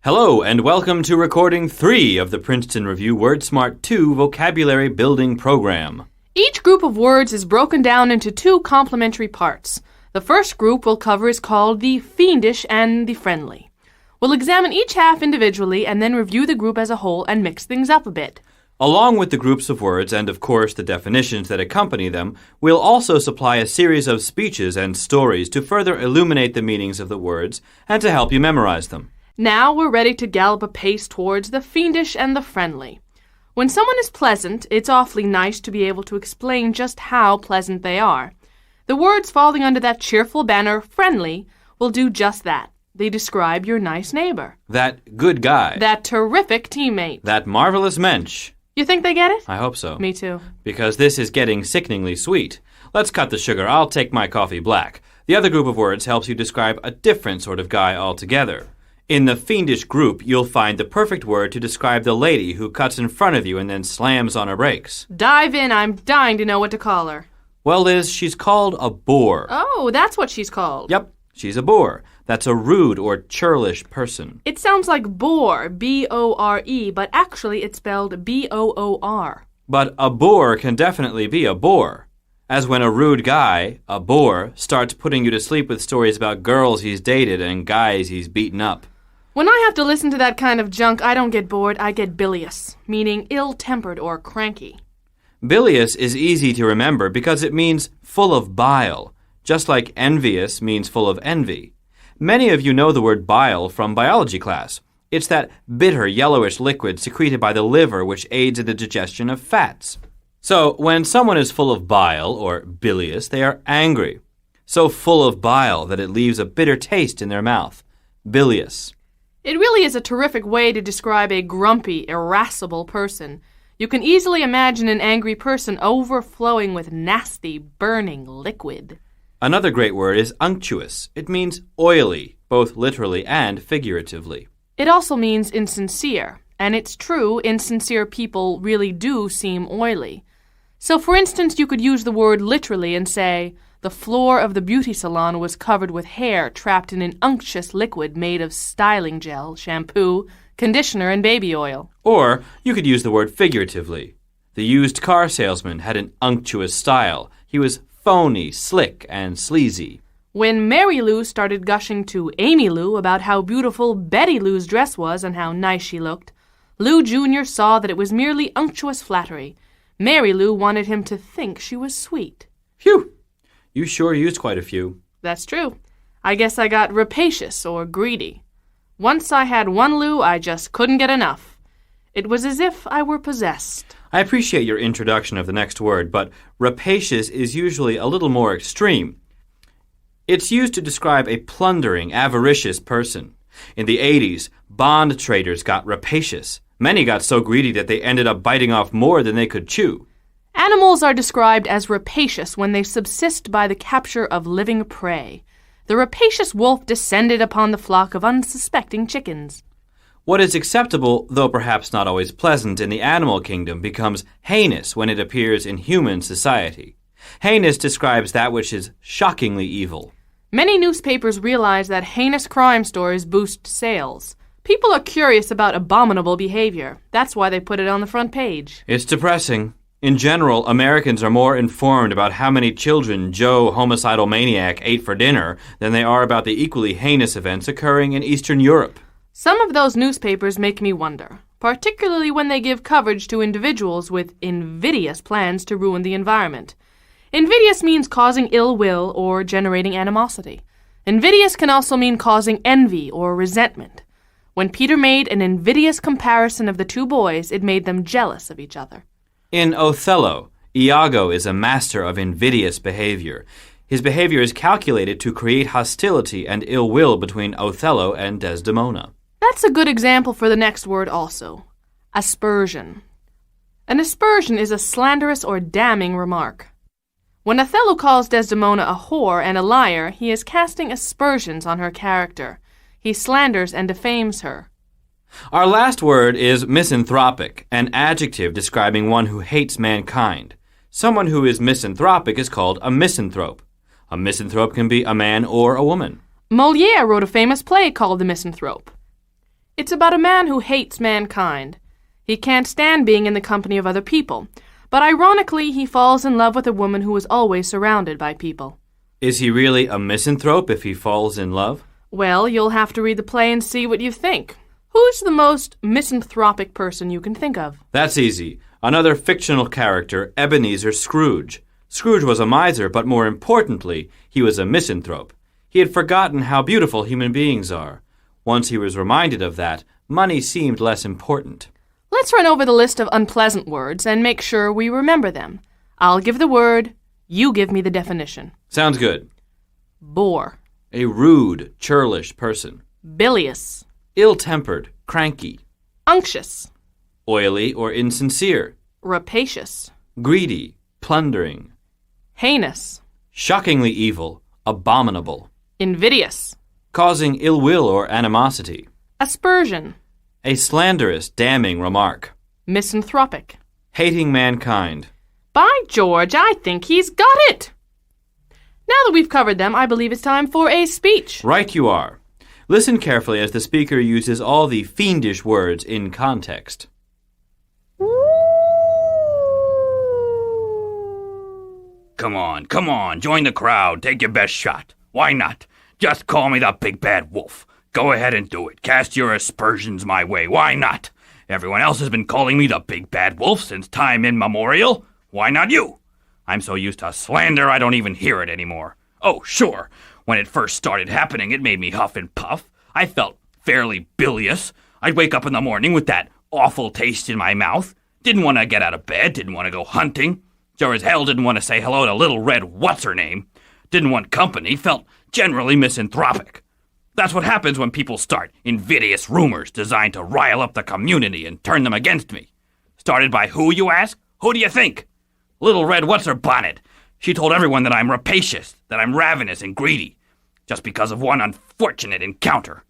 Hello, and welcome to recording 3 of the Princeton Review WordSmart 2 Vocabulary Building Program. Each group of words is broken down into 2 complementary parts. The first group we'll cover is called the fiendish and the friendly. We'll examine each half individually and then review the group as a whole and mix things up a bit. Along with the groups of words and, of course, the definitions that accompany them, we'll also supply a series of speeches and stories to further illuminate the meanings of the words and to help you memorize them. Now we're ready to gallop apace towards the fiendish and the friendly. When someone is pleasant, it's awfully nice to be able to explain just how pleasant they are. The words falling under that cheerful banner, friendly, will do just that. They describe your nice neighbor. That good guy. That terrific teammate. That marvelous mensch. You think they get it? I hope so. Me too. Because this is getting sickeningly sweet. Let's cut the sugar. I'll take my coffee black. The other group of words helps you describe a different sort of guy altogether. In the fiendish group, you'll find the perfect word to describe the lady who cuts in front of you and then slams on her brakes. Dive in. I'm dying to know what to call her. Well, Liz, she's called a bore. Oh, that's what she's called. Yep, she's a bore. That's a rude or churlish person. It sounds like bore, B-O-R-E, but actually it's spelled B-O-O-R. But a bore can definitely be a bore. As when a rude guy, a bore, starts putting you to sleep with stories about girls he's dated and guys he's beaten up. When I have to listen to that kind of junk, I don't get bored, I get bilious, meaning ill-tempered or cranky. Bilious is easy to remember because it means full of bile, just like envious means full of envy. Many of you know the word bile from biology class. It's that bitter yellowish liquid secreted by the liver which aids in the digestion of fats. So, when someone is full of bile, or bilious, they are angry. So full of bile that it leaves a bitter taste in their mouth. Bilious. It really is a terrific way to describe a grumpy, irascible person. You can easily imagine an angry person overflowing with nasty, burning liquid. Another great word is unctuous. It means oily, both literally and figuratively. It also means insincere, and it's true, insincere people really do seem oily. So, for instance, you could use the word literally and say, the floor of the beauty salon was covered with hair trapped in an unctuous liquid made of styling gel, shampoo, conditioner, and baby oil. Or you could use the word figuratively. The used car salesman had an unctuous style. He was phony, slick, and sleazy. When Mary Lou started gushing to Amy Lou about how beautiful Betty Lou's dress was and how nice she looked, Lou Jr. saw that it was merely unctuous flattery. Mary Lou wanted him to think she was sweet. Phew! You sure used quite a few. That's true. I guess I got rapacious or greedy. Once I had one Lou, I just couldn't get enough. It was as if I were possessed. I appreciate your introduction of the next word, but rapacious is usually a little more extreme. It's used to describe a plundering, avaricious person. In the 80s, bond traders got rapacious. Many got so greedy that they ended up biting off more than they could chew. Animals are described as rapacious when they subsist by the capture of living prey. The rapacious wolf descended upon the flock of unsuspecting chickens. What is acceptable, though perhaps not always pleasant, in the animal kingdom becomes heinous when it appears in human society. Heinous describes that which is shockingly evil. Many newspapers realize that heinous crime stories boost sales. People are curious about abominable behavior. That's why they put it on the front page. It's depressing. In general, Americans are more informed about how many children Joe, homicidal maniac, ate for dinner than they are about the equally heinous events occurring in Eastern Europe. Some of those newspapers make me wonder, particularly when they give coverage to individuals with invidious plans to ruin the environment. Invidious means causing ill will or generating animosity. Invidious can also mean causing envy or resentment. When Peter made an invidious comparison of the 2 boys, it made them jealous of each other. In Othello, Iago is a master of invidious behavior. His behavior is calculated to create hostility and ill will between Othello and Desdemona. That's a good example for the next word also. Aspersion. An aspersion is a slanderous or damning remark. When Othello calls Desdemona a whore and a liar, he is casting aspersions on her character. He slanders and defames her. Our last word is misanthropic, an adjective describing one who hates mankind. Someone who is misanthropic is called a misanthrope. A misanthrope can be a man or a woman. Molière wrote a famous play called The Misanthrope. It's about a man who hates mankind. He can't stand being in the company of other people, but ironically he falls in love with a woman who is always surrounded by people. Is he really a misanthrope if he falls in love? Well, you'll have to read the play and see what you think. Who's the most misanthropic person you can think of? That's easy. Another fictional character, Ebenezer Scrooge. Scrooge was a miser, but more importantly, he was a misanthrope. He had forgotten how beautiful human beings are. Once he was reminded of that, money seemed less important. Let's run over the list of unpleasant words and make sure we remember them. I'll give the word, you give me the definition. Sounds good. Bore. A rude, churlish person. Bilious. Ill-tempered, cranky. Unctuous. Oily or insincere. Rapacious. Greedy, plundering. Heinous. Shockingly evil, abominable. Invidious. Causing ill will or animosity. Aspersion. A slanderous, damning remark. Misanthropic. Hating mankind. By George, I think he's got it! Now that we've covered them, I believe it's time for a speech. Right you are. Listen carefully as the speaker uses all the fiendish words in context. Come on, join the crowd, take your best shot. Why not? Just call me the big bad wolf. Go ahead and do it. Cast your aspersions my way. Why not? Everyone else has been calling me the big bad wolf since time immemorial. Why not you? I'm so used to slander I don't even hear it anymore. Oh, sure. When it first started happening, it made me huff and puff. I felt fairly bilious. I'd wake up in the morning with that awful taste in my mouth. Didn't want to get out of bed, didn't want to go hunting. Sure as hell didn't want to say hello to little red what's-her-name. Didn't want company, felt generally misanthropic. That's what happens when people start invidious rumors designed to rile up the community and turn them against me. Started by who, you ask? Who do you think? Little red what's-her-bonnet. She told everyone that I'm rapacious, that I'm ravenous and greedy, just because of one unfortunate encounter.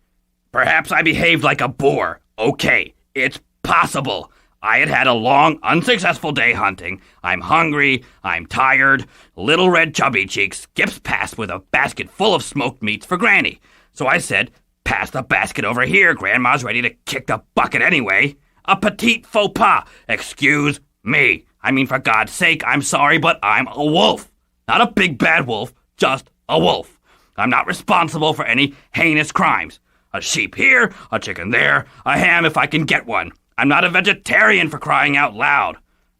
Perhaps I behaved like a boor. Okay, it's possible. I had had a long, unsuccessful day hunting. I'm hungry, I'm tired. Little red chubby cheeks skips past with a basket full of smoked meats for Granny. So I said, pass the basket over here, Grandma's ready to kick the bucket anyway. A petite faux pas. Excuse me. I mean, for God's sake, I'm sorry, but I'm a wolf. Not a big bad wolf, just a wolf. I'm not responsible for any heinous crimes. A sheep here, a chicken there, a ham if I can get one. I'm not a vegetarian, for crying out loud.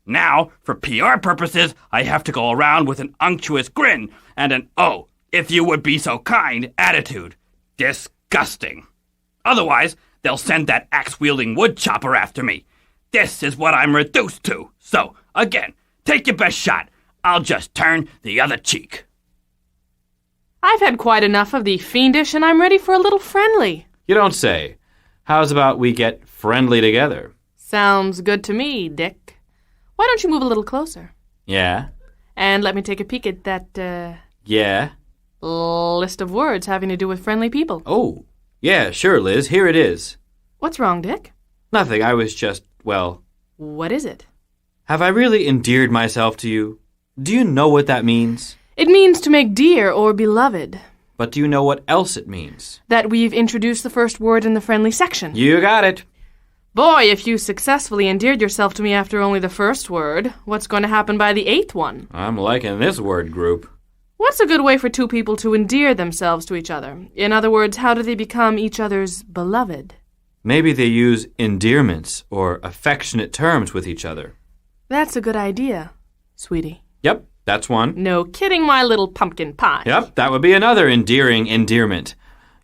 Now, for PR purposes, I have to go around with an unctuous grin and an, oh, if you would be so kind, attitude. Disgusting. Otherwise, they'll send that axe-wielding wood chopper after me. This is what I'm reduced to. So, again, take your best shot. I'll just turn the other cheek. I've had quite enough of the fiendish, and I'm ready for a little friendly. You don't say. How's about we get friendly together? Sounds good to me, Dick. Why don't you move a little closer? Yeah? And let me take a peek at that, Yeah? list of words having to do with friendly people. Oh, yeah, sure, Liz. Here it is. What's wrong, Dick? Nothing. I was just, well... What is it? Have I really endeared myself to you? Do you know what that means? It means to make dear or beloved. But do you know what else it means? That we've introduced the first word in the friendly section. You got it. Boy, if you successfully endeared yourself to me after only the first word, what's going to happen by the 8th one? I'm liking this word group. What's a good way for two people to endear themselves to each other? In other words, how do they become each other's beloved? Maybe they use endearments or affectionate terms with each other. That's a good idea, sweetie. Yep, that's one. No kidding, my little pumpkin pie. Yep, that would be another endearing endearment.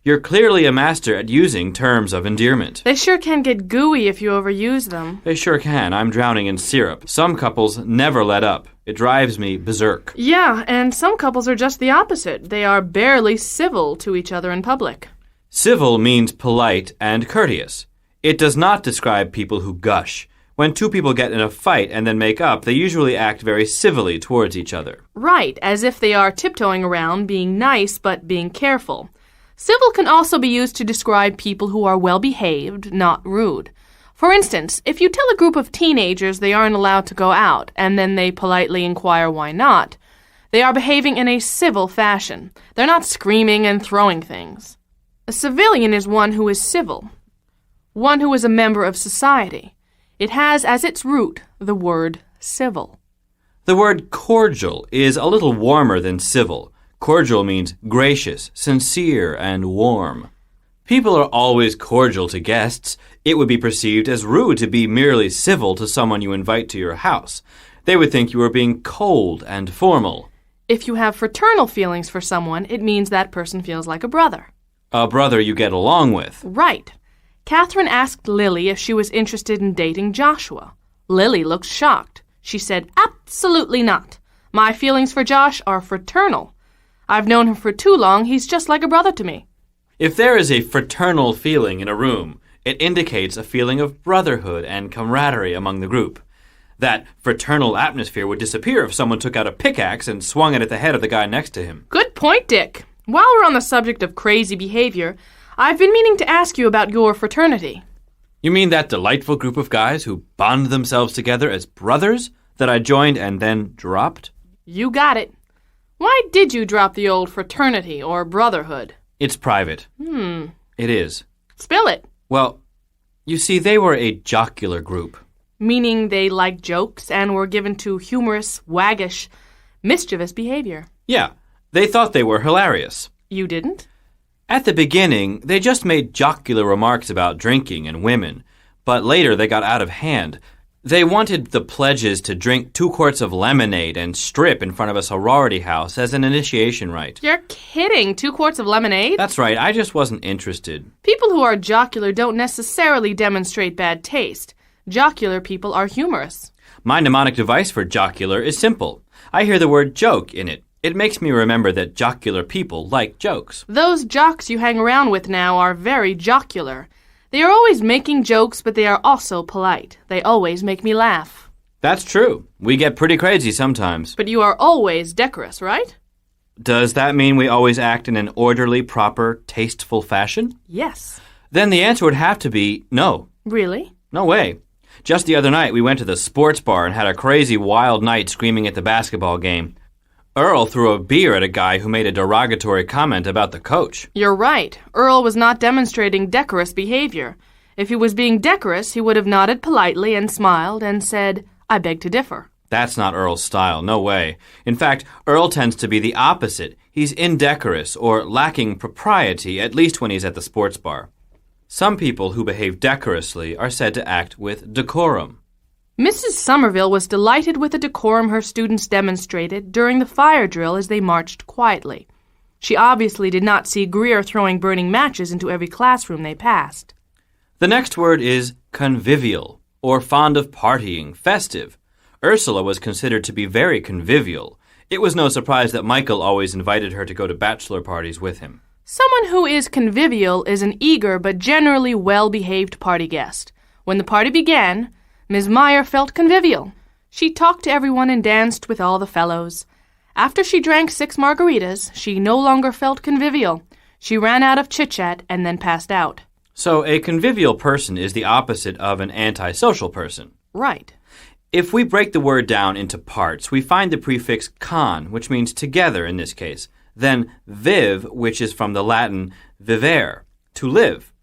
You're clearly a master at using terms of endearment. They sure can get gooey if you overuse them. They sure can. I'm drowning in syrup. Some couples never let up. It drives me berserk. Yeah, and some couples are just the opposite. They are barely civil to each other in public. Civil means polite and courteous. It does not describe people who gush. When two people get in a fight and then make up, they usually act very civilly towards each other. Right, as if they are tiptoeing around, being nice but being careful. Civil can also be used to describe people who are well-behaved, not rude. For instance, if you tell a group of teenagers they aren't allowed to go out, and then they politely inquire why not, they are behaving in a civil fashion. They're not screaming and throwing things. A civilian is one who is civil. One who is a member of society. It has as its root the word civil. The word cordial is a little warmer than civil. Cordial means gracious, sincere, and warm. People are always cordial to guests. It would be perceived as rude to be merely civil to someone you invite to your house. They would think you were being cold and formal. If you have fraternal feelings for someone, it means that person feels like a brother. A brother you get along with. Right. Catherine asked Lily if she was interested in dating Joshua. Lily looked shocked. She said, "Absolutely not. My feelings for Josh are fraternal. I've known him for too long. He's just like a brother to me." If there is a fraternal feeling in a room, it indicates a feeling of brotherhood and camaraderie among the group. That fraternal atmosphere would disappear if someone took out a pickaxe and swung it at the head of the guy next to him. Good point, Dick. While we're on the subject of crazy behavior, I've been meaning to ask you about your fraternity. You mean that delightful group of guys who bond themselves together as brothers that I joined and then dropped? You got it. Why did you drop the old fraternity or brotherhood? It's private. It is. Spill it. Well, you see, they were a jocular group. Meaning they liked jokes and were given to humorous, waggish, mischievous behavior. Yeah, they thought they were hilarious. You didn't? At the beginning, they just made jocular remarks about drinking and women, but later they got out of hand. They wanted the pledges to drink 2 quarts of lemonade and strip in front of a sorority house as an initiation rite. You're kidding. 2 quarts of lemonade? That's right, I just wasn't interested. People who are jocular don't necessarily demonstrate bad taste. Jocular people are humorous. My mnemonic device for jocular is simple. I hear the word joke in it. It makes me remember that jocular people like jokes. Those jocks you hang around with now are very jocular. They are always making jokes, but they are also polite. They always make me laugh. That's true. We get pretty crazy sometimes. But you are always decorous, right? Does that mean we always act in an orderly, proper, tasteful fashion? Yes. Then the answer would have to be no. Really? No way. Just the other night, we went to the sports bar and had a crazy, wild night screaming at the basketball game. Earl threw a beer at a guy who made a derogatory comment about the coach. You're right. Earl was not demonstrating decorous behavior. If he was being decorous, he would have nodded politely and smiled and said, "I beg to differ." That's not Earl's style, no way. In fact, Earl tends to be the opposite. He's indecorous or lacking propriety, at least when he's at the sports bar. Some people who behave decorously are said to act with decorum. Mrs. Somerville was delighted with the decorum her students demonstrated during the fire drill as they marched quietly. She obviously did not see Greer throwing burning matches into every classroom they passed. The next word is convivial, or fond of partying, festive. Ursula was considered to be very convivial. It was no surprise that Michael always invited her to go to bachelor parties with him. Someone who is convivial is an eager but generally well-behaved party guest. When the party began, Ms. Meyer felt convivial. She talked to everyone and danced with all the fellows. After she drank 6 margaritas, she no longer felt convivial. She ran out of chit-chat and then passed out. So a convivial person is the opposite of an antisocial person. Right. If we break the word down into parts, we find the prefix con, which means together in this case. Then viv, which is from the Latin vivere, to live.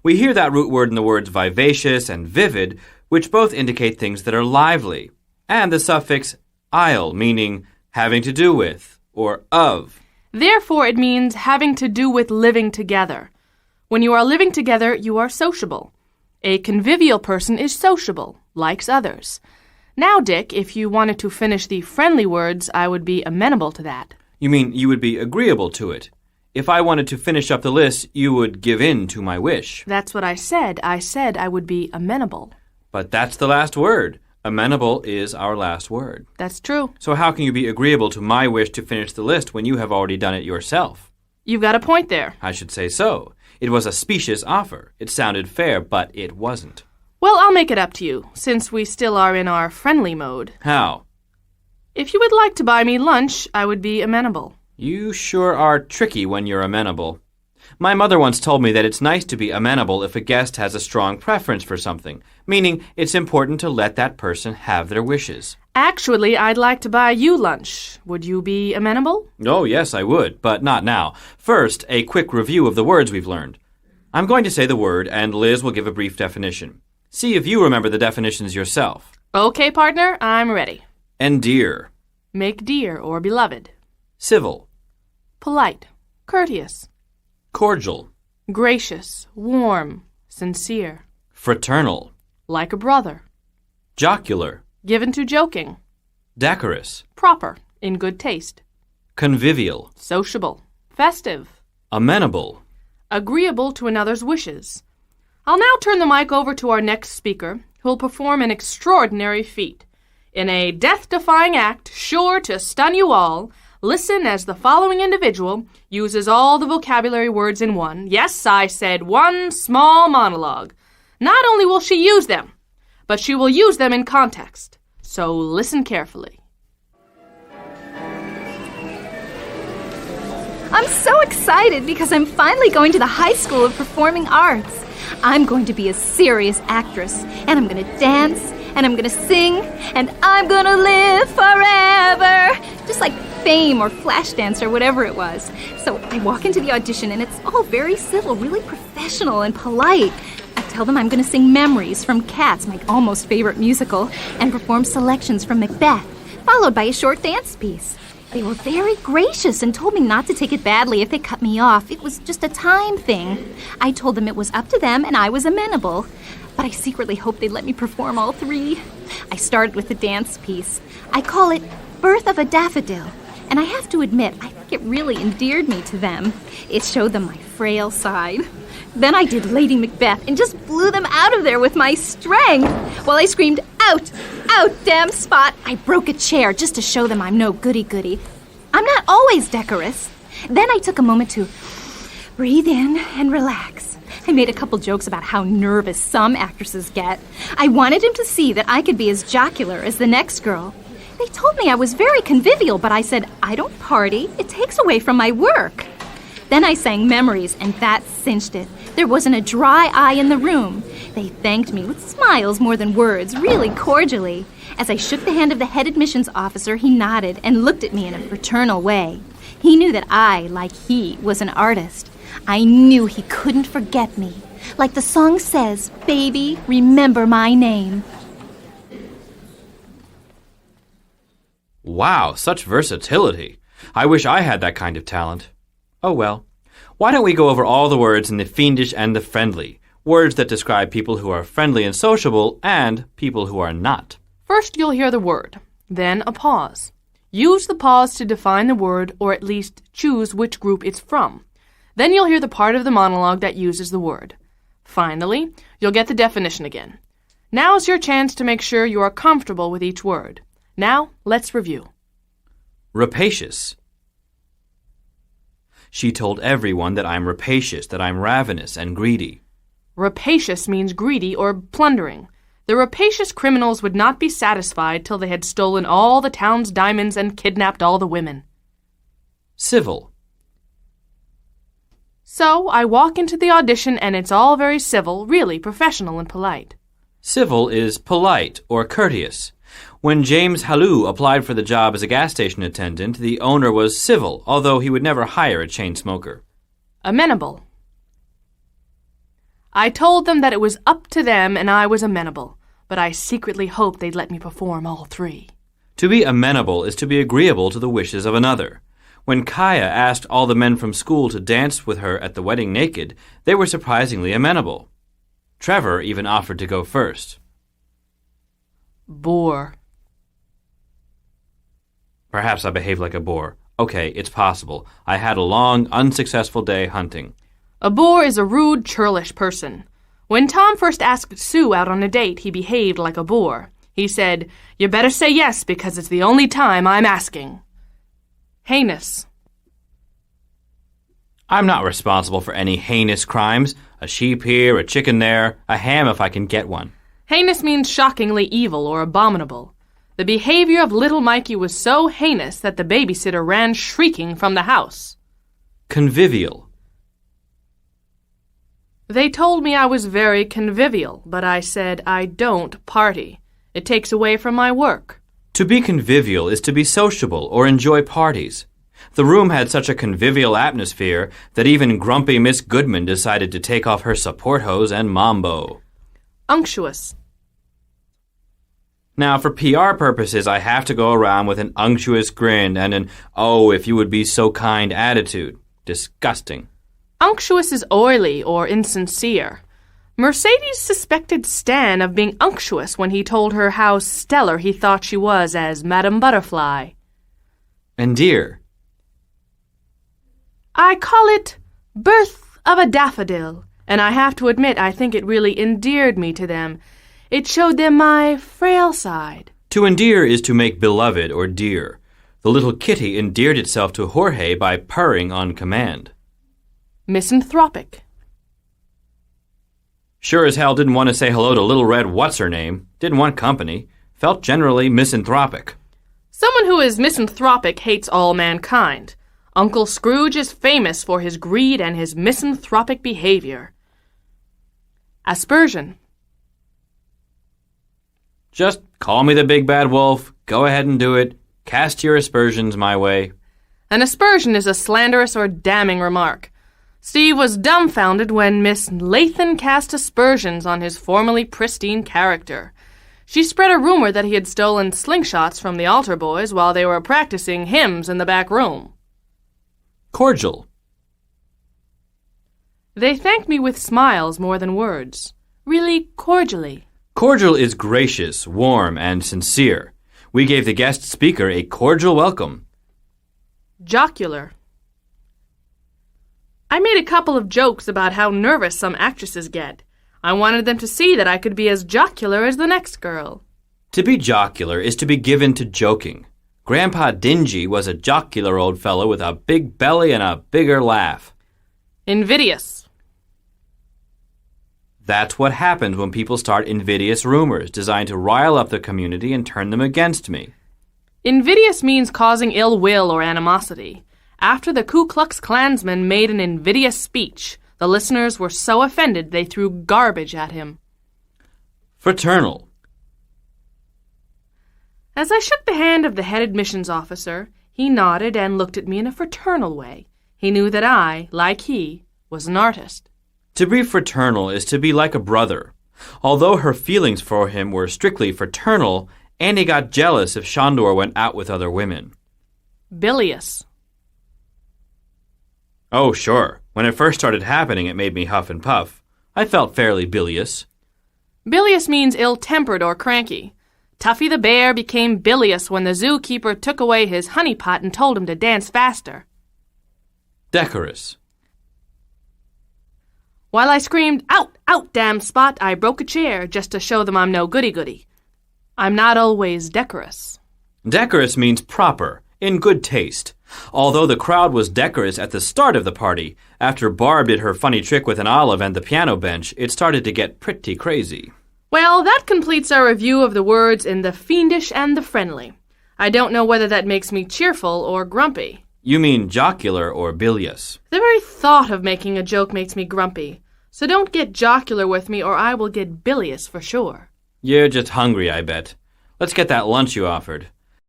We hear that root word in the words vivacious and vivid, which both indicate things that are lively, and the suffix "ile," meaning having to do with or of. Therefore, it means having to do with living together. When you are living together, you are sociable. A convivial person is sociable, likes others. Now, Dick, if you wanted to finish the friendly words, I would be amenable to that. You mean you would be agreeable to it? If I wanted to finish up the list, you would give in to my wish. That's what I said. I said I would be amenable. But that's the last word. Amenable is our last word. That's true. So how can you be agreeable to my wish to finish the list when you have already done it yourself? You've got a point there. I should say so. It was a specious offer. It sounded fair, but it wasn't. Well, I'll make it up to you, since we still are in our friendly mode. How? If you would like to buy me lunch, I would be amenable. You sure are tricky when you're amenable. My mother once told me that it's nice to be amenable if a guest has a strong preference for something, meaning it's important to let that person have their wishes. Actually, I'd like to buy you lunch. Would you be amenable? Oh, yes, I would, but not now. First, a quick review of the words we've learned. I'm going to say the word, and Liz will give a brief definition. See if you remember the definitions yourself. Okay, partner, I'm ready. Endear. Make dear or beloved. Civil. Polite, courteous. Cordial. Gracious, warm, sincere. Fraternal. Like a brother. Jocular. Given to joking. Decorous. Proper, in good taste. Convivial. Sociable. Festive. Amenable. Agreeable to another's wishes. I'll now turn the mic over to our next speaker, who will perform an extraordinary feat. In a death-defying act sure to stun you all, listen as the following individual uses all the vocabulary words in one, yes, I said one small monologue. Not only will she use them, but she will use them in context. So listen carefully. I'm so excited because I'm finally going to the High School of Performing Arts. I'm going to be a serious actress, and I'm going to dance, and I'm going to sing, and I'm going to live forever. Just like Fame or Flashdance or whatever it was. So I walk into the audition, and it's all very civil, really professional and polite. I tell them I'm going to sing Memories from Cats, my almost favorite musical, and perform selections from Macbeth, followed by a short dance piece. They were very gracious and told me not to take it badly if they cut me off. It was just a time thing. I told them it was up to them and I was amenable. But I secretly hoped they'd let me perform all three. I started with the dance piece. I call it Birth of a Daffodil. And I have to admit, I think it really endeared me to them. It showed them my frail side. Then I did Lady Macbeth and just blew them out of there with my strength. While I screamed, out, out, damn spot, I broke a chair just to show them I'm no goody-goody. I'm not always decorous. Then I took a moment to breathe in and relax. I made a couple jokes about how nervous some actresses get. I wanted him to see that I could be as jocular as the next girl. They told me I was very convivial, but I said, I don't party. It takes away from my work. Then I sang Memories, and that cinched it. There wasn't a dry eye in the room. They thanked me with smiles more than words, really cordially. As I shook the hand of the head admissions officer, he nodded and looked at me in a fraternal way. He knew that I, like he, was an artist. I knew he couldn't forget me. Like the song says, baby, remember my name. Wow, such versatility. I wish I had that kind of talent. Oh well. Why don't we go over all the words in the fiendish and the friendly, words that describe people who are friendly and sociable and people who are not. First, you'll hear the word, then a pause. Use the pause to define the word or at least choose which group it's from. Then you'll hear the part of the monologue that uses the word. Finally, you'll get the definition again. Now's your chance to make sure you are comfortable with each word. Now, let's review. Rapacious. She told everyone that I'm rapacious, that I'm ravenous and greedy. Rapacious means greedy or plundering. The rapacious criminals would not be satisfied till they had stolen all the town's diamonds and kidnapped all the women. Civil. So, I walk into the audition and it's all very civil, really professional and polite. Civil is polite or courteous. When James Halloo applied for the job as a gas station attendant, the owner was civil, although he would never hire a chain smoker. Amenable. I told them that it was up to them and I was amenable, but I secretly hoped they'd let me perform all three. To be amenable is to be agreeable to the wishes of another. When Kaya asked all the men from school to dance with her at the wedding naked, they were surprisingly amenable. Trevor even offered to go first. Bore. Perhaps I behaved like a bore. Okay, it's possible. I had a long, unsuccessful day hunting. A bore is a rude, churlish person. When Tom first asked Sue out on a date, he behaved like a bore. He said, "You better say yes because it's the only time I'm asking." Heinous. I'm not responsible for any heinous crimes. A sheep here, a chicken there, a ham if I can get one. Heinous means shockingly evil or abominable. The behavior of little Mikey was so heinous that the babysitter ran shrieking from the house. Convivial. They told me I was very convivial, but I said I don't party. It takes away from my work. To be convivial is to be sociable or enjoy parties. The room had such a convivial atmosphere that even grumpy Miss Goodman decided to take off her support hose and mambo. Unctuous. Now, for PR purposes, I have to go around with an unctuous grin and an, oh, if you would be so kind attitude. Disgusting. Unctuous is oily or insincere. Mercedes suspected Stan of being unctuous when he told her how stellar he thought she was as Madame Butterfly. Endear. I call it Birth of a Daffodil, and I have to admit I think it really endeared me to them. It showed them my frail side. To endear is to make beloved or dear. The little kitty endeared itself to Jorge by purring on command. Misanthropic. Sure as hell didn't want to say hello to Little Red What's-Her-Name. Didn't want company. Felt generally misanthropic. Someone who is misanthropic hates all mankind. Uncle Scrooge is famous for his greed and his misanthropic behavior. Aspersion. Just call me the big bad wolf. Go ahead and do it. Cast your aspersions my way. An aspersion is a slanderous or damning remark. Steve was dumbfounded when Miss Lathan cast aspersions on his formerly pristine character. She spread a rumor that he had stolen slingshots from the altar boys while they were practicing hymns in the back room. Cordial. They thanked me with smiles more than words. Really cordially. Cordial is gracious, warm, and sincere. We gave the guest speaker a cordial welcome. Jocular. I made a couple of jokes about how nervous some actresses get. I wanted them to see that I could be as jocular as the next girl. To be jocular is to be given to joking. Grandpa Dingy was a jocular old fellow with a big belly and a bigger laugh. Invidious. That's what happens when people start invidious rumors designed to rile up the community and turn them against me. Invidious means causing ill will or animosity. After the Ku Klux Klansman made an invidious speech, the listeners were so offended they threw garbage at him. Fraternal. As I shook the hand of the head admissions officer, he nodded and looked at me in a fraternal way. He knew that I, like he, was an artist. To be fraternal is to be like a brother. Although her feelings for him were strictly fraternal, Annie got jealous if Shandor went out with other women. Bilious. Oh, sure. When it first started happening, it made me huff and puff. I felt fairly bilious. Bilious means ill-tempered or cranky. Tuffy the bear became bilious when the zookeeper took away his honey pot and told him to dance faster. Decorous. While I screamed, "Out, out, damn Spot," I broke a chair just to show them I'm no goody-goody. I'm not always decorous. Decorous means proper, in good taste. Although the crowd was decorous at the start of the party, after Barb did her funny trick with an olive and the piano bench, it started to get pretty crazy. Well, that completes our review of the words in the fiendish and the friendly. I don't know whether that makes me cheerful or grumpy. You mean jocular or bilious? The very thought of making a joke makes me grumpy. So don't get jocular with me or I will get bilious for sure. You're just hungry, I bet. Let's get that lunch you offered.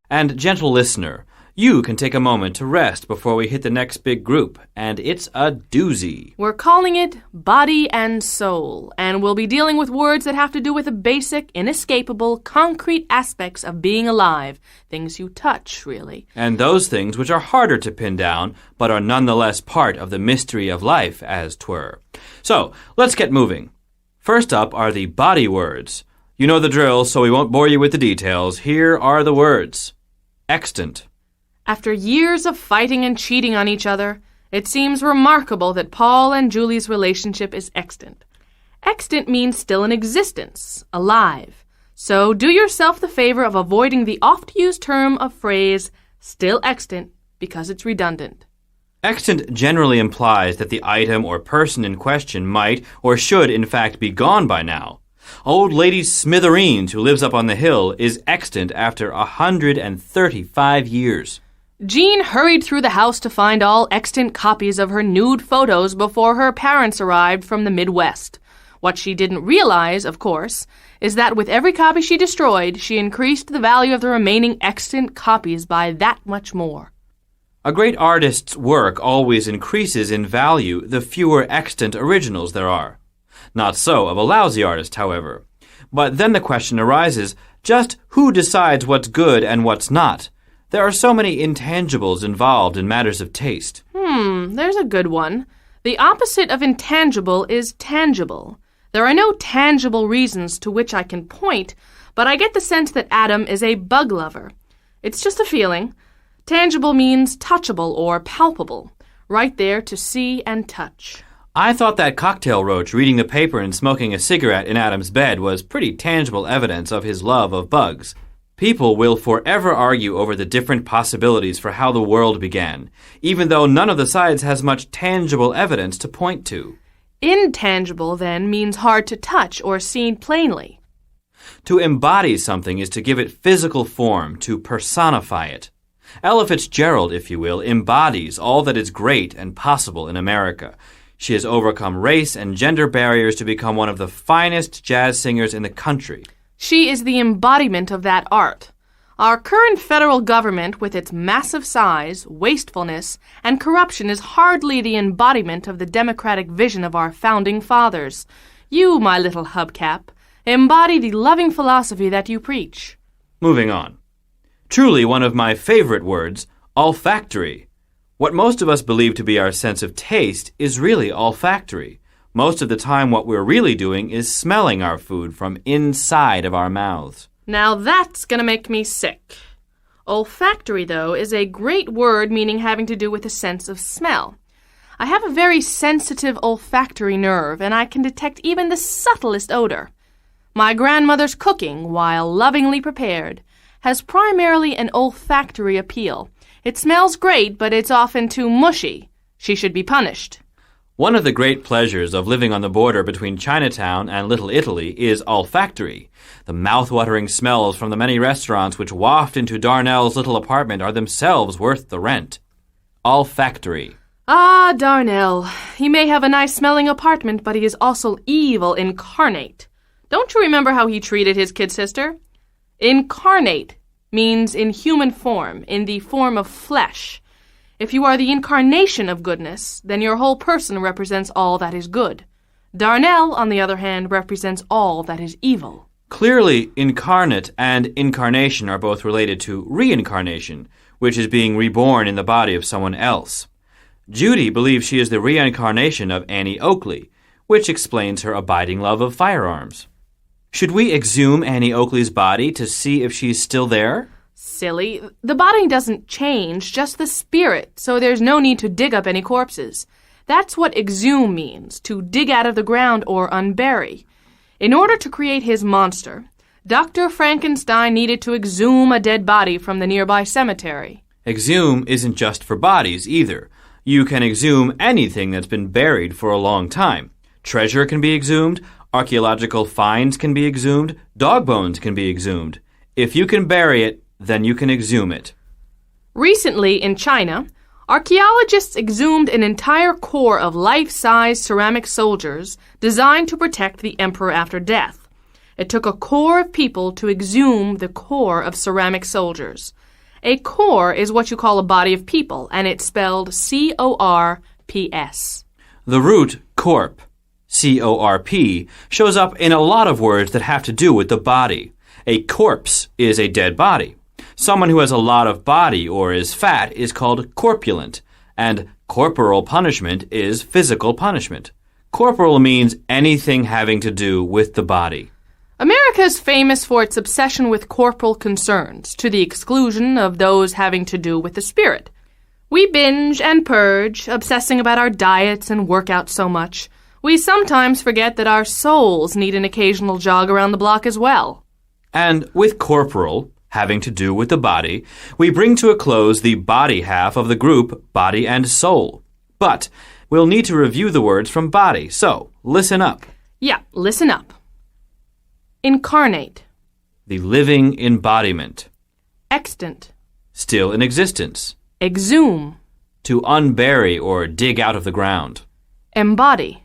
And, gentle listener, you can take a moment to rest before we hit the next big group, and it's a doozy. We're calling it Body and Soul, and we'll be dealing with words that have to do with the basic, inescapable, concrete aspects of being alive. Things you touch, really. And those things which are harder to pin down, but are nonetheless part of the mystery of life, as 'twere. So, let's get moving. First up are the body words. You know the drill, so we won't bore you with the details. Here are the words. Extant. After years of fighting and cheating on each other, it seems remarkable that Paul and Julie's relationship is extant. Extant means still in existence, alive. So do yourself the favor of avoiding the oft-used term of phrase, still extant, because it's redundant. Extant generally implies that the item or person in question might or should in fact be gone by now. Old Lady Smithereens, who lives up on the hill, is extant after 135 years. Jean hurried through the house to find all extant copies of her nude photos before her parents arrived from the Midwest. What she didn't realize, of course, is that with every copy she destroyed, she increased the value of the remaining extant copies by that much more. A great artist's work always increases in value the fewer extant originals there are. Not so of a lousy artist, however. But then the question arises, just who decides what's good and what's not? There are so many intangibles involved in matters of taste. There's a good one. The opposite of intangible is tangible. There are no tangible reasons to which I can point, but I get the sense that Adam is a bug lover. It's just a feeling. Tangible means touchable or palpable, right there to see and touch. I thought that cocktail roach reading the paper and smoking a cigarette in Adam's bed was pretty tangible evidence of his love of bugs. People will forever argue over the different possibilities for how the world began, even though none of the sides has much tangible evidence to point to. Intangible, then, means hard to touch or seen plainly. To embody something is to give it physical form, to personify it. Ella Fitzgerald, if you will, embodies all that is great and possible in America. She has overcome race and gender barriers to become one of the finest jazz singers in the country. She is the embodiment of that art. Our current federal government, with its massive size, wastefulness, and corruption, is hardly the embodiment of the democratic vision of our founding fathers. You, my little hubcap, embody the loving philosophy that you preach. Moving on. Truly one of my favorite words, olfactory. What most of us believe to be our sense of taste is really olfactory. Most of the time what we're really doing is smelling our food from inside of our mouths. Now that's gonna make me sick. Olfactory, though, is a great word meaning having to do with a sense of smell. I have a very sensitive olfactory nerve, and I can detect even the subtlest odor. My grandmother's cooking, while lovingly prepared, has primarily an olfactory appeal. It smells great, but it's often too mushy. She should be punished. One of the great pleasures of living on the border between Chinatown and Little Italy is olfactory. The mouth-watering smells from the many restaurants which waft into Darnell's little apartment are themselves worth the rent. Olfactory. Ah, Darnell. He may have a nice-smelling apartment, but he is also evil incarnate. Don't you remember how he treated his kid sister? Incarnate means in human form, in the form of flesh. If you are the incarnation of goodness, then your whole person represents all that is good. Darnell, on the other hand, represents all that is evil. Clearly, incarnate and incarnation are both related to reincarnation, which is being reborn in the body of someone else. Judy believes she is the reincarnation of Annie Oakley, which explains her abiding love of firearms. Should we exhume Annie Oakley's body to see if she's still there? Silly. The body doesn't change, just the spirit, so there's no need to dig up any corpses. That's what exhume means, to dig out of the ground or unbury. In order to create his monster, Dr. Frankenstein needed to exhume a dead body from the nearby cemetery. Exhume isn't just for bodies either. You can exhume anything that's been buried for a long time. Treasure can be exhumed, archaeological finds can be exhumed, dog bones can be exhumed. If you can bury it, then you can exhume it. Recently, in China, archaeologists exhumed an entire corps of life-size ceramic soldiers designed to protect the emperor after death. It took a corps of people to exhume the corps of ceramic soldiers. A corps is what you call a body of people, and it's spelled C-O-R-P-S. The root corp, C-O-R-P, shows up in a lot of words that have to do with the body. A corpse is a dead body. Someone who has a lot of body or is fat is called corpulent, and corporal punishment is physical punishment. Corporal means anything having to do with the body. America is famous for its obsession with corporal concerns, to the exclusion of those having to do with the spirit. We binge and purge, obsessing about our diets and workouts so much. We sometimes forget that our souls need an occasional jog around the block as well. And with corporal, having to do with the body, we bring to a close the body half of the group body and soul. But we'll need to review the words from body, so listen up. Yeah, listen up. Incarnate. The living embodiment. Extant. Still in existence. Exhume. To unbury or dig out of the ground. Embody.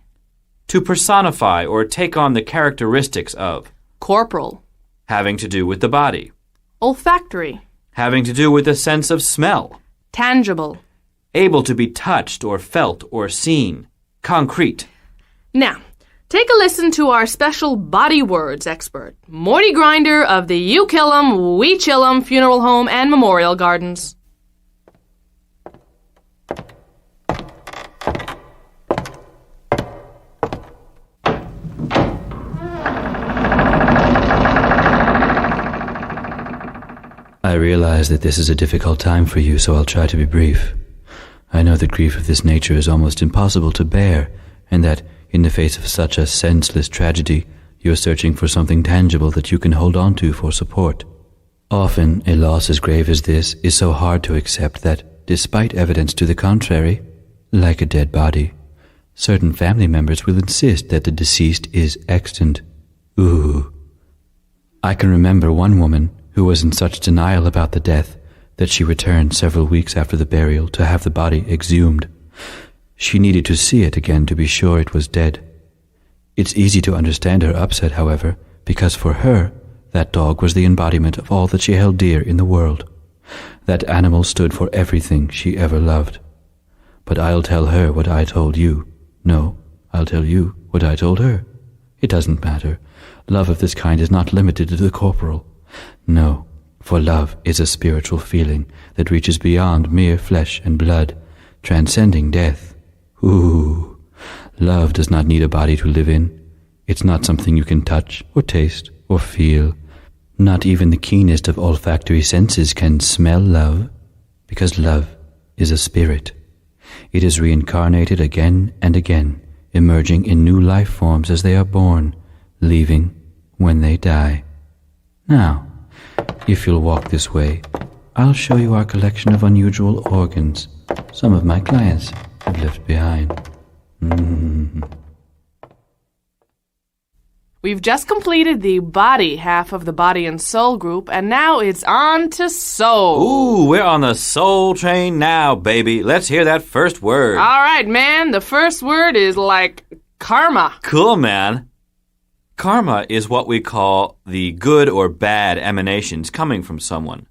To personify or take on the characteristics of. Corporal. Having to do with the body. Olfactory. Having to do with the sense of smell. Tangible. Able to be touched or felt or seen. Concrete. Now, take a listen to our special body words expert, Morty Grinder of the You Kill 'em, We Chill 'em Funeral Home and Memorial Gardens. I realize that this is a difficult time for you, so I'll try to be brief. I know that grief of this nature is almost impossible to bear, and that, in the face of such a senseless tragedy, you are searching for something tangible that you can hold on to for support. Often, a loss as grave as this is so hard to accept that, despite evidence to the contrary, like a dead body, certain family members will insist that the deceased is extant. Ooh. I can remember one woman who was in such denial about the death that she returned several weeks after the burial to have the body exhumed. She needed to see it again to be sure it was dead. It's easy to understand her upset, however, because for her, that dog was the embodiment of all that she held dear in the world. That animal stood for everything she ever loved. But I'll tell her what I told you. No, I'll tell you what I told her. It doesn't matter. Love of this kind is not limited to the corporal. No, for love is a spiritual feeling that reaches beyond mere flesh and blood, transcending death. Ooh, love does not need a body to live in. It's not something you can touch or taste or feel. Not even the keenest of olfactory senses can smell love, because love is a spirit. It is reincarnated again and again, emerging in new life forms as they are born, leaving when they die. Now, if you'll walk this way, I'll show you our collection of unusual organs some of my clients have left behind. We've just completed the body half of the body and soul group, and now it's on to soul. Ooh, we're on the soul train now, baby. Let's hear that first word. All right, man. The first word is like karma. Cool, man. Karma is what we call the good or bad emanations coming from someone.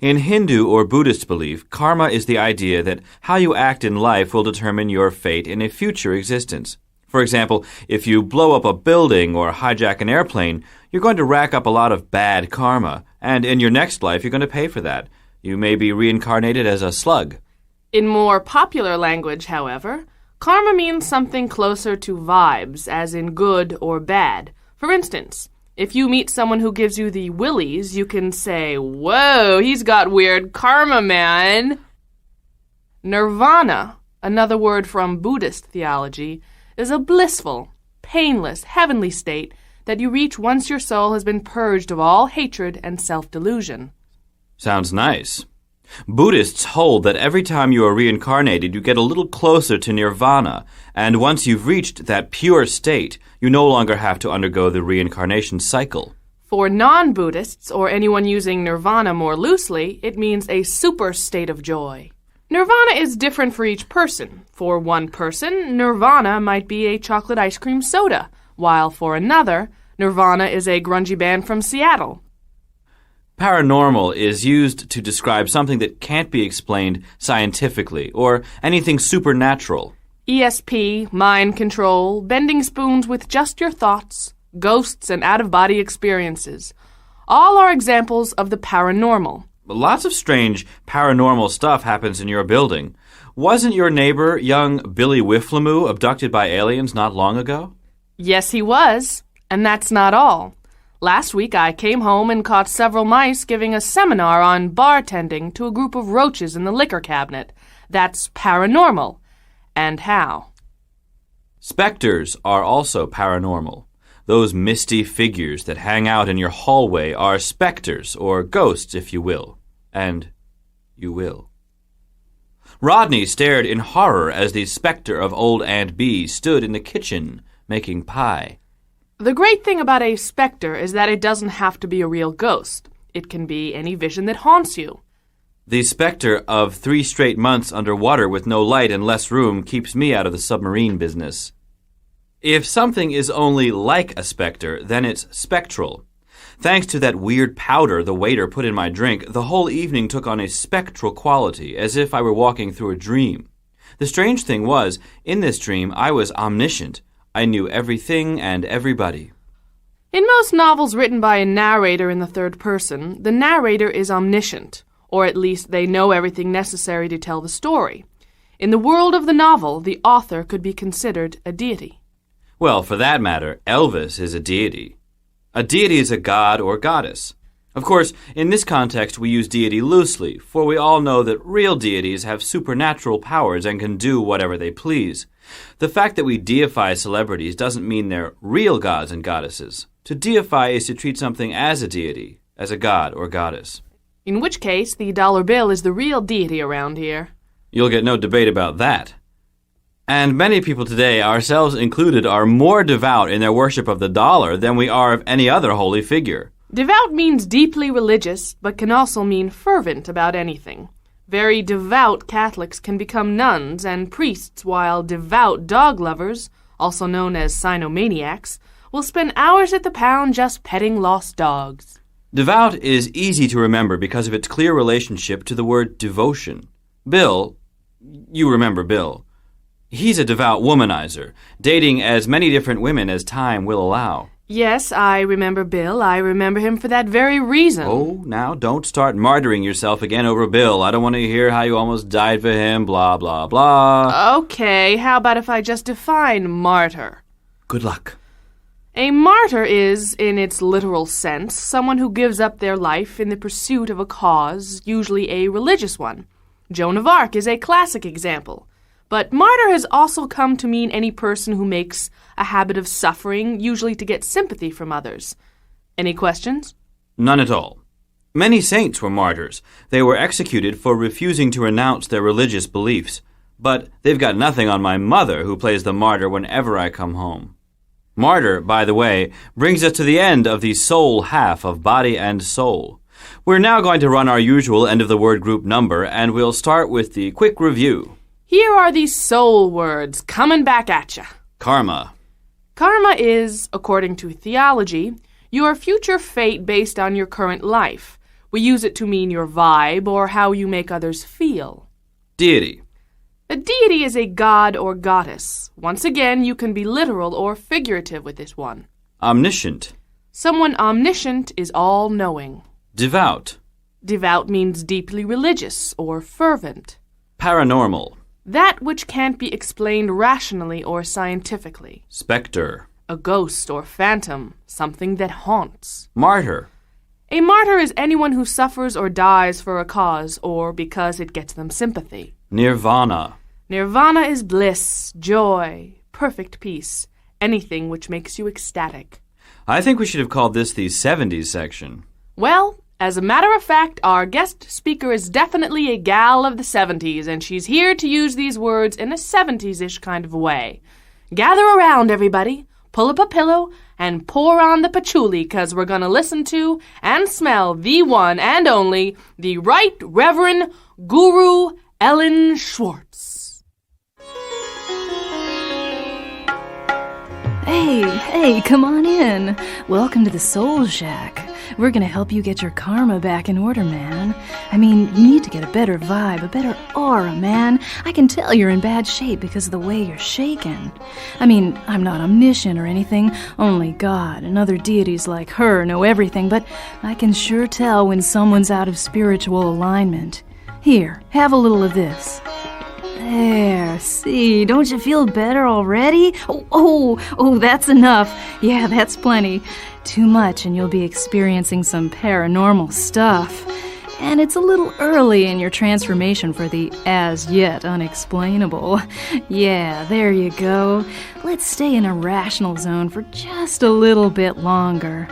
In Hindu or Buddhist belief, karma is the idea that how you act in life will determine your fate in a future existence. For example, if you blow up a building or hijack an airplane, you're going to rack up a lot of bad karma, and in your next life you're going to pay for that. You may be reincarnated as a slug. In more popular language, however, karma means something closer to vibes, as in good or bad. For instance, if you meet someone who gives you the willies, you can say, "Whoa, he's got weird karma, man." Nirvana, another word from Buddhist theology, is a blissful, painless, heavenly state that you reach once your soul has been purged of all hatred and self-delusion. Sounds nice. Buddhists hold that every time you are reincarnated, you get a little closer to nirvana, and once you've reached that pure state, you no longer have to undergo the reincarnation cycle. For non-Buddhists, or anyone using nirvana more loosely, it means a super state of joy. Nirvana is different for each person. For one person, nirvana might be a chocolate ice cream soda, while for another, nirvana is a grungy band from Seattle. Paranormal is used to describe something that can't be explained scientifically, or anything supernatural. ESP, mind control, bending spoons with just your thoughts, ghosts and out-of-body experiences. All are examples of the paranormal. Lots of strange paranormal stuff happens in your building. Wasn't your neighbor, young Billy Whifflemoo, abducted by aliens not long ago? Yes, he was. And that's not all. Last week I came home and caught several mice giving a seminar on bartending to a group of roaches in the liquor cabinet. That's paranormal. And how? Specters are also paranormal. Those misty figures that hang out in your hallway are specters, or ghosts, if you will. And you will. Rodney stared in horror as the specter of old Aunt Bee stood in the kitchen making pie. The great thing about a specter is that it doesn't have to be a real ghost. It can be any vision that haunts you. The specter of 3 straight months underwater with no light and less room keeps me out of the submarine business. If something is only like a specter, then it's spectral. Thanks to that weird powder the waiter put in my drink, the whole evening took on a spectral quality, as if I were walking through a dream. The strange thing was, in this dream, I was omniscient. I knew everything and everybody. In most novels written by a narrator in the third person, the narrator is omniscient, or at least they know everything necessary to tell the story. In the world of the novel, the author could be considered a deity. Well, for that matter, Elvis is a deity. A deity is a god or goddess. Of course, in this context we use deity loosely, for we all know that real deities have supernatural powers and can do whatever they please. The fact that we deify celebrities doesn't mean they're real gods and goddesses. To deify is to treat something as a deity, as a god or goddess. In which case, the dollar bill is the real deity around here. You'll get no debate about that. And many people today, ourselves included, are more devout in their worship of the dollar than we are of any other holy figure. Devout means deeply religious, but can also mean fervent about anything. Very devout Catholics can become nuns and priests, while devout dog lovers, also known as sinomaniacs, will spend hours at the pound just petting lost dogs. Devout is easy to remember because of its clear relationship to the word devotion. Bill, you remember Bill. He's a devout womanizer, dating as many different women as time will allow. Yes, I remember Bill. I remember him for that very reason. Oh, now don't start martyring yourself again over Bill. I don't want to hear how you almost died for him, blah, blah, blah. Okay, how about if I just define martyr? Good luck. A martyr is, in its literal sense, someone who gives up their life in the pursuit of a cause, usually a religious one. Joan of Arc is a classic example. But martyr has also come to mean any person who makes a habit of suffering, usually to get sympathy from others. Any questions? None at all. Many saints were martyrs. They were executed for refusing to renounce their religious beliefs. But they've got nothing on my mother, who plays the martyr whenever I come home. Martyr, by the way, brings us to the end of the soul half of body and soul. We're now going to run our usual end-of-the-word group number, and we'll start with the quick review. Here are these soul words coming back at ya. Karma. Karma is, according to theology, your future fate based on your current life. We use it to mean your vibe or how you make others feel. Deity. A deity is a god or goddess. Once again, you can be literal or figurative with this one. Omniscient. Someone omniscient is all-knowing. Devout. Devout means deeply religious or fervent. Paranormal. That which can't be explained rationally or scientifically. Spectre. A ghost or phantom, something that haunts. Martyr. A martyr is anyone who suffers or dies for a cause or because it gets them sympathy. Nirvana. Nirvana is bliss, joy, perfect peace, anything which makes you ecstatic. I think we should have called this the 70s section. Well, as a matter of fact, our guest speaker is definitely a gal of the 70s, and she's here to use these words in a 70s-ish kind of way. Gather around, everybody, pull up a pillow, and pour on the patchouli, 'cause we're going to listen to and smell the one and only, the Right Reverend Guru Ellen Schwartz. Hey, come on in. Welcome to the Soul Shack. We're gonna help you get your karma back in order, man. I mean, you need to get a better vibe, a better aura, man. I can tell you're in bad shape because of the way you're shaking. I mean, I'm not omniscient or anything. Only God and other deities like her know everything, but I can sure tell when someone's out of spiritual alignment. Here, have a little of this. There, see, don't you feel better already? Oh, that's enough. Yeah, that's plenty. Too much and you'll be experiencing some paranormal stuff. And it's a little early in your transformation for the as-yet unexplainable. Yeah, there you go. Let's stay in a rational zone for just a little bit longer.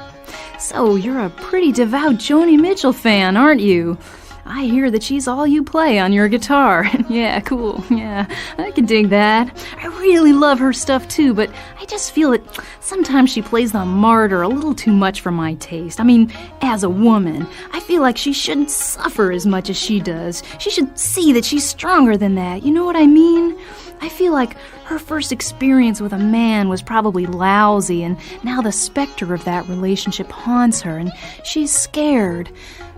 So, you're a pretty devout Joni Mitchell fan, aren't you? I hear that she's all you play on your guitar. Yeah, cool. Yeah, I can dig that. I really love her stuff too, but I just feel that sometimes she plays the martyr a little too much for my taste. I mean, as a woman, I feel like she shouldn't suffer as much as she does. She should see that she's stronger than that. You know what I mean? I feel like Her first experience with a man was probably lousy, and now the specter of that relationship haunts her, and she's scared.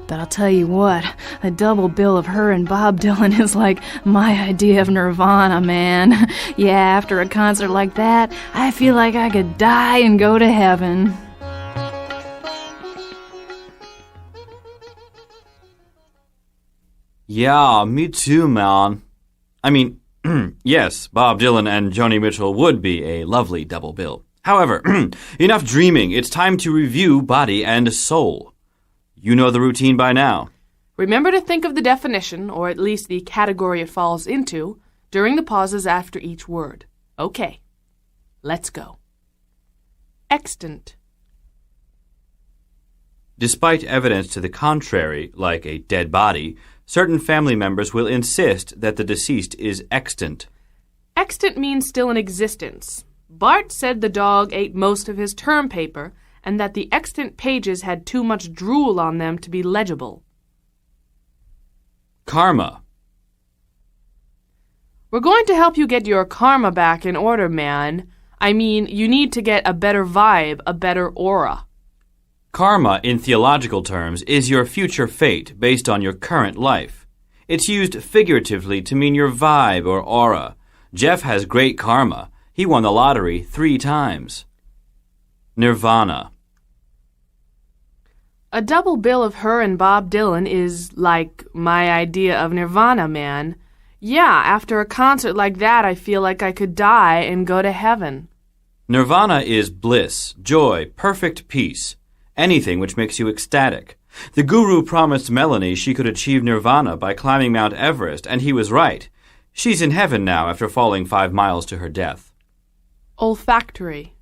But I'll tell you what, a double bill of her and Bob Dylan is like my idea of nirvana, man. Yeah, after a concert like that, I feel like I could die and go to heaven. Yeah, me too, man. I mean, yes, Bob Dylan and Joni Mitchell would be a lovely double bill. However, enough dreaming. It's time to review Body and Soul. You know the routine by now. Remember to think of the definition, or at least the category it falls into, during the pauses after each word. Okay, let's go. Extant. Despite evidence to the contrary, like a dead body, certain family members will insist that the deceased is extant. Extant means still in existence. Bart said the dog ate most of his term paper and that the extant pages had too much drool on them to be legible. Karma. We're going to help you get your karma back in order, man. I mean, you need to get a better vibe, a better aura. Karma, in theological terms, is your future fate based on your current life. It's used figuratively to mean your vibe or aura. Jeff has great karma. He won the lottery 3 times. Nirvana. A double bill of her and Bob Dylan is like my idea of nirvana, man. Yeah, after a concert like that, I feel like I could die and go to heaven. Nirvana is bliss, joy, perfect peace, anything which makes you ecstatic. The guru promised Melanie she could achieve nirvana by climbing Mount Everest, and he was right. She's in heaven now after falling 5 miles to her death. Olfactory.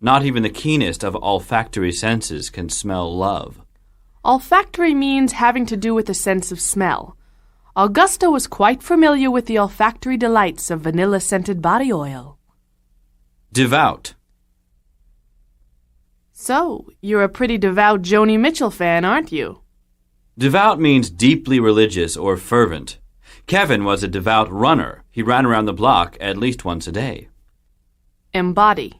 Not even the keenest of olfactory senses can smell love. Olfactory means having to do with the sense of smell. Augusta was quite familiar with the olfactory delights of vanilla-scented body oil. Devout. So, you're a pretty devout Joni Mitchell fan, aren't you? Devout means deeply religious or fervent. Kevin was a devout runner. He ran around the block at least once a day. Embody.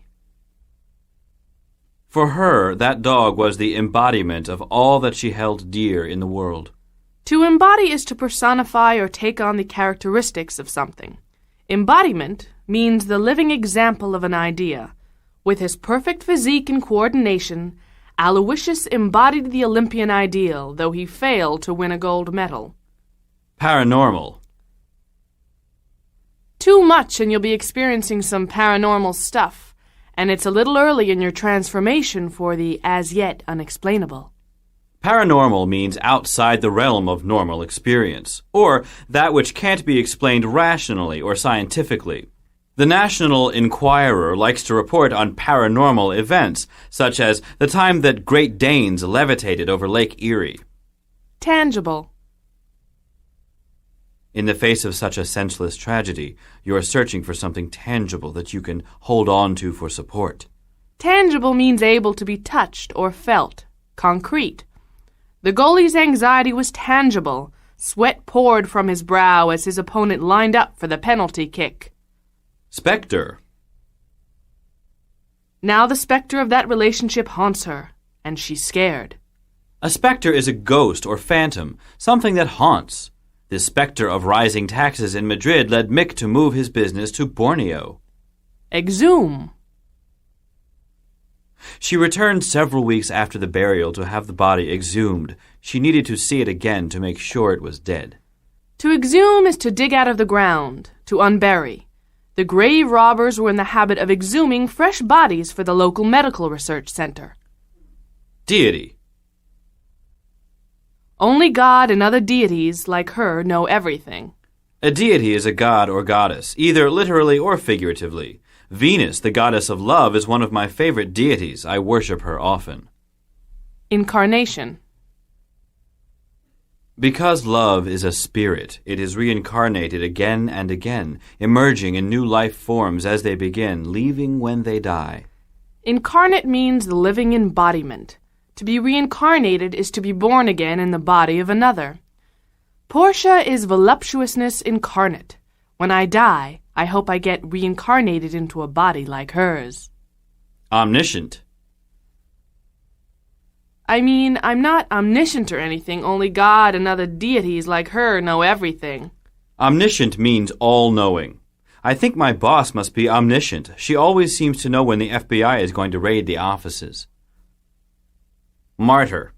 For her, that dog was the embodiment of all that she held dear in the world. To embody is to personify or take on the characteristics of something. Embodiment means the living example of an idea. With his perfect physique and coordination, Aloysius embodied the Olympian ideal, though he failed to win a gold medal. Paranormal. Too much and you'll be experiencing some paranormal stuff, and it's a little early in your transformation for the as-yet unexplainable. Paranormal means outside the realm of normal experience, or that which can't be explained rationally or scientifically. The National Enquirer likes to report on paranormal events, such as the time that Great Danes levitated over Lake Erie. Tangible. In the face of such a senseless tragedy, you are searching for something tangible that you can hold on to for support. Tangible means able to be touched or felt, concrete. The goalie's anxiety was tangible. Sweat poured from his brow as his opponent lined up for the penalty kick. Spectre. Now the specter of that relationship haunts her, and she's scared. A spectre is a ghost or phantom, something that haunts. The specter of rising taxes in Madrid led Mick to move his business to Borneo. Exhume. She returned several weeks after the burial to have the body exhumed. She needed to see it again to make sure it was dead. To exhume is to dig out of the ground, to unbury. The grave robbers were in the habit of exhuming fresh bodies for the local medical research center. Deity. Only God and other deities like her know everything. A deity is a god or goddess, either literally or figuratively. Venus, the goddess of love, is one of my favorite deities. I worship her often. Incarnation. Because love is a spirit, it is reincarnated again and again, emerging in new life forms as they begin, leaving when they die. Incarnate means the living embodiment. To be reincarnated is to be born again in the body of another. Portia is voluptuousness incarnate. When I die, I hope I get reincarnated into a body like hers. Omniscient. I mean, I'm not omniscient or anything, only God and other deities like her know everything. Omniscient means all-knowing. I think my boss must be omniscient. She always seems to know when the FBI is going to raid the offices. Martyr.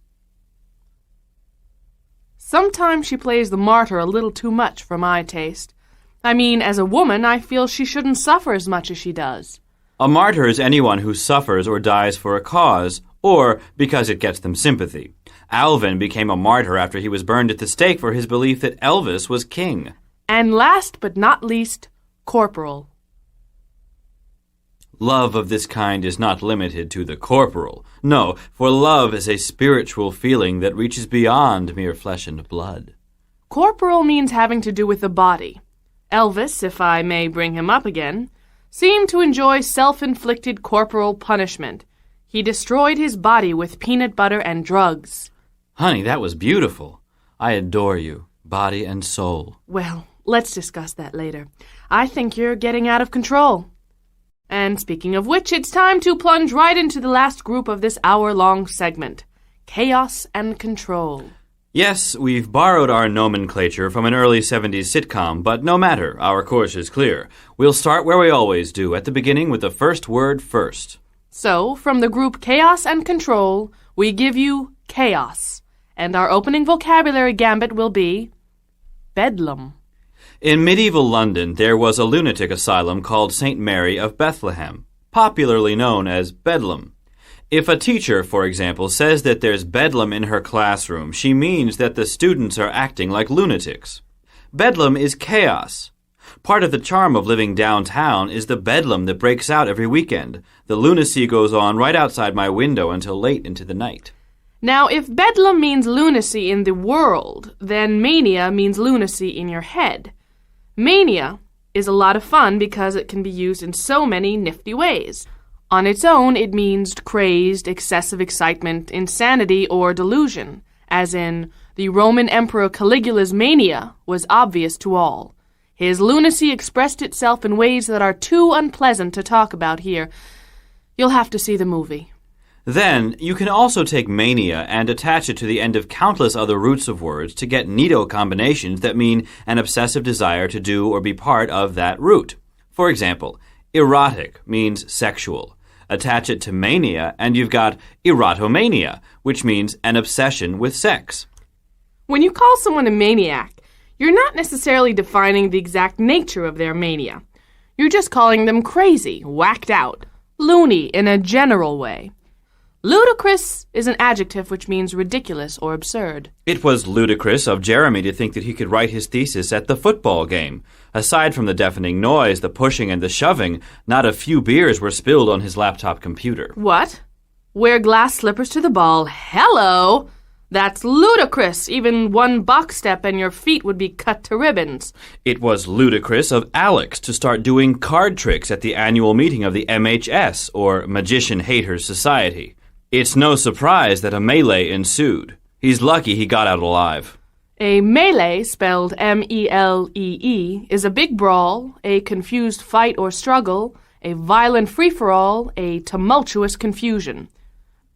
Sometimes she plays the martyr a little too much for my taste. I mean, as a woman, I feel she shouldn't suffer as much as she does. A martyr is anyone who suffers or dies for a cause, or because it gets them sympathy. Alvin became a martyr after he was burned at the stake for his belief that Elvis was king. And last but not least, corporal. Love of this kind is not limited to the corporal. No, for love is a spiritual feeling that reaches beyond mere flesh and blood. Corporal means having to do with the body. Elvis, if I may bring him up again, seemed to enjoy self-inflicted corporal punishment. He destroyed his body with peanut butter and drugs. Honey, that was beautiful. I adore you, body and soul. Well, let's discuss that later. I think you're getting out of control. And speaking of which, it's time to plunge right into the last group of this hour-long segment. Chaos and control. Yes, we've borrowed our nomenclature from an early 70s sitcom, but no matter, our course is clear. We'll start where we always do, at the beginning with the first word first. So, from the group Chaos and Control, we give you chaos. And our opening vocabulary gambit will be bedlam. In medieval London, there was a lunatic asylum called St. Mary of Bethlehem, popularly known as Bedlam. If a teacher, for example, says that there's bedlam in her classroom, she means that the students are acting like lunatics. Bedlam is chaos. Part of the charm of living downtown is the bedlam that breaks out every weekend. The lunacy goes on right outside my window until late into the night. Now, if bedlam means lunacy in the world, then mania means lunacy in your head. Mania is a lot of fun because it can be used in so many nifty ways. On its own, it means crazed, excessive excitement, insanity, or delusion, as in, the Roman Emperor Caligula's mania was obvious to all. His lunacy expressed itself in ways that are too unpleasant to talk about here. You'll have to see the movie. Then, you can also take mania and attach it to the end of countless other roots of words to get neato combinations that mean an obsessive desire to do or be part of that root. For example, erotic means sexual. Attach it to mania, and you've got erotomania, which means an obsession with sex. When you call someone a maniac, you're not necessarily defining the exact nature of their mania. You're just calling them crazy, whacked out, loony in a general way. Ludicrous is an adjective which means ridiculous or absurd. It was ludicrous of Jeremy to think that he could write his thesis at the football game. Aside from the deafening noise, the pushing, and the shoving, not a few beers were spilled on his laptop computer. What? Wear glass slippers to the ball? Hello! That's ludicrous. Even one box step and your feet would be cut to ribbons. It was ludicrous of Alex to start doing card tricks at the annual meeting of the MHS, or Magician Haters Society. It's no surprise that a melee ensued. He's lucky he got out alive. A melee, spelled M-E-L-E-E, is a big brawl, a confused fight or struggle, a violent free-for-all, a tumultuous confusion.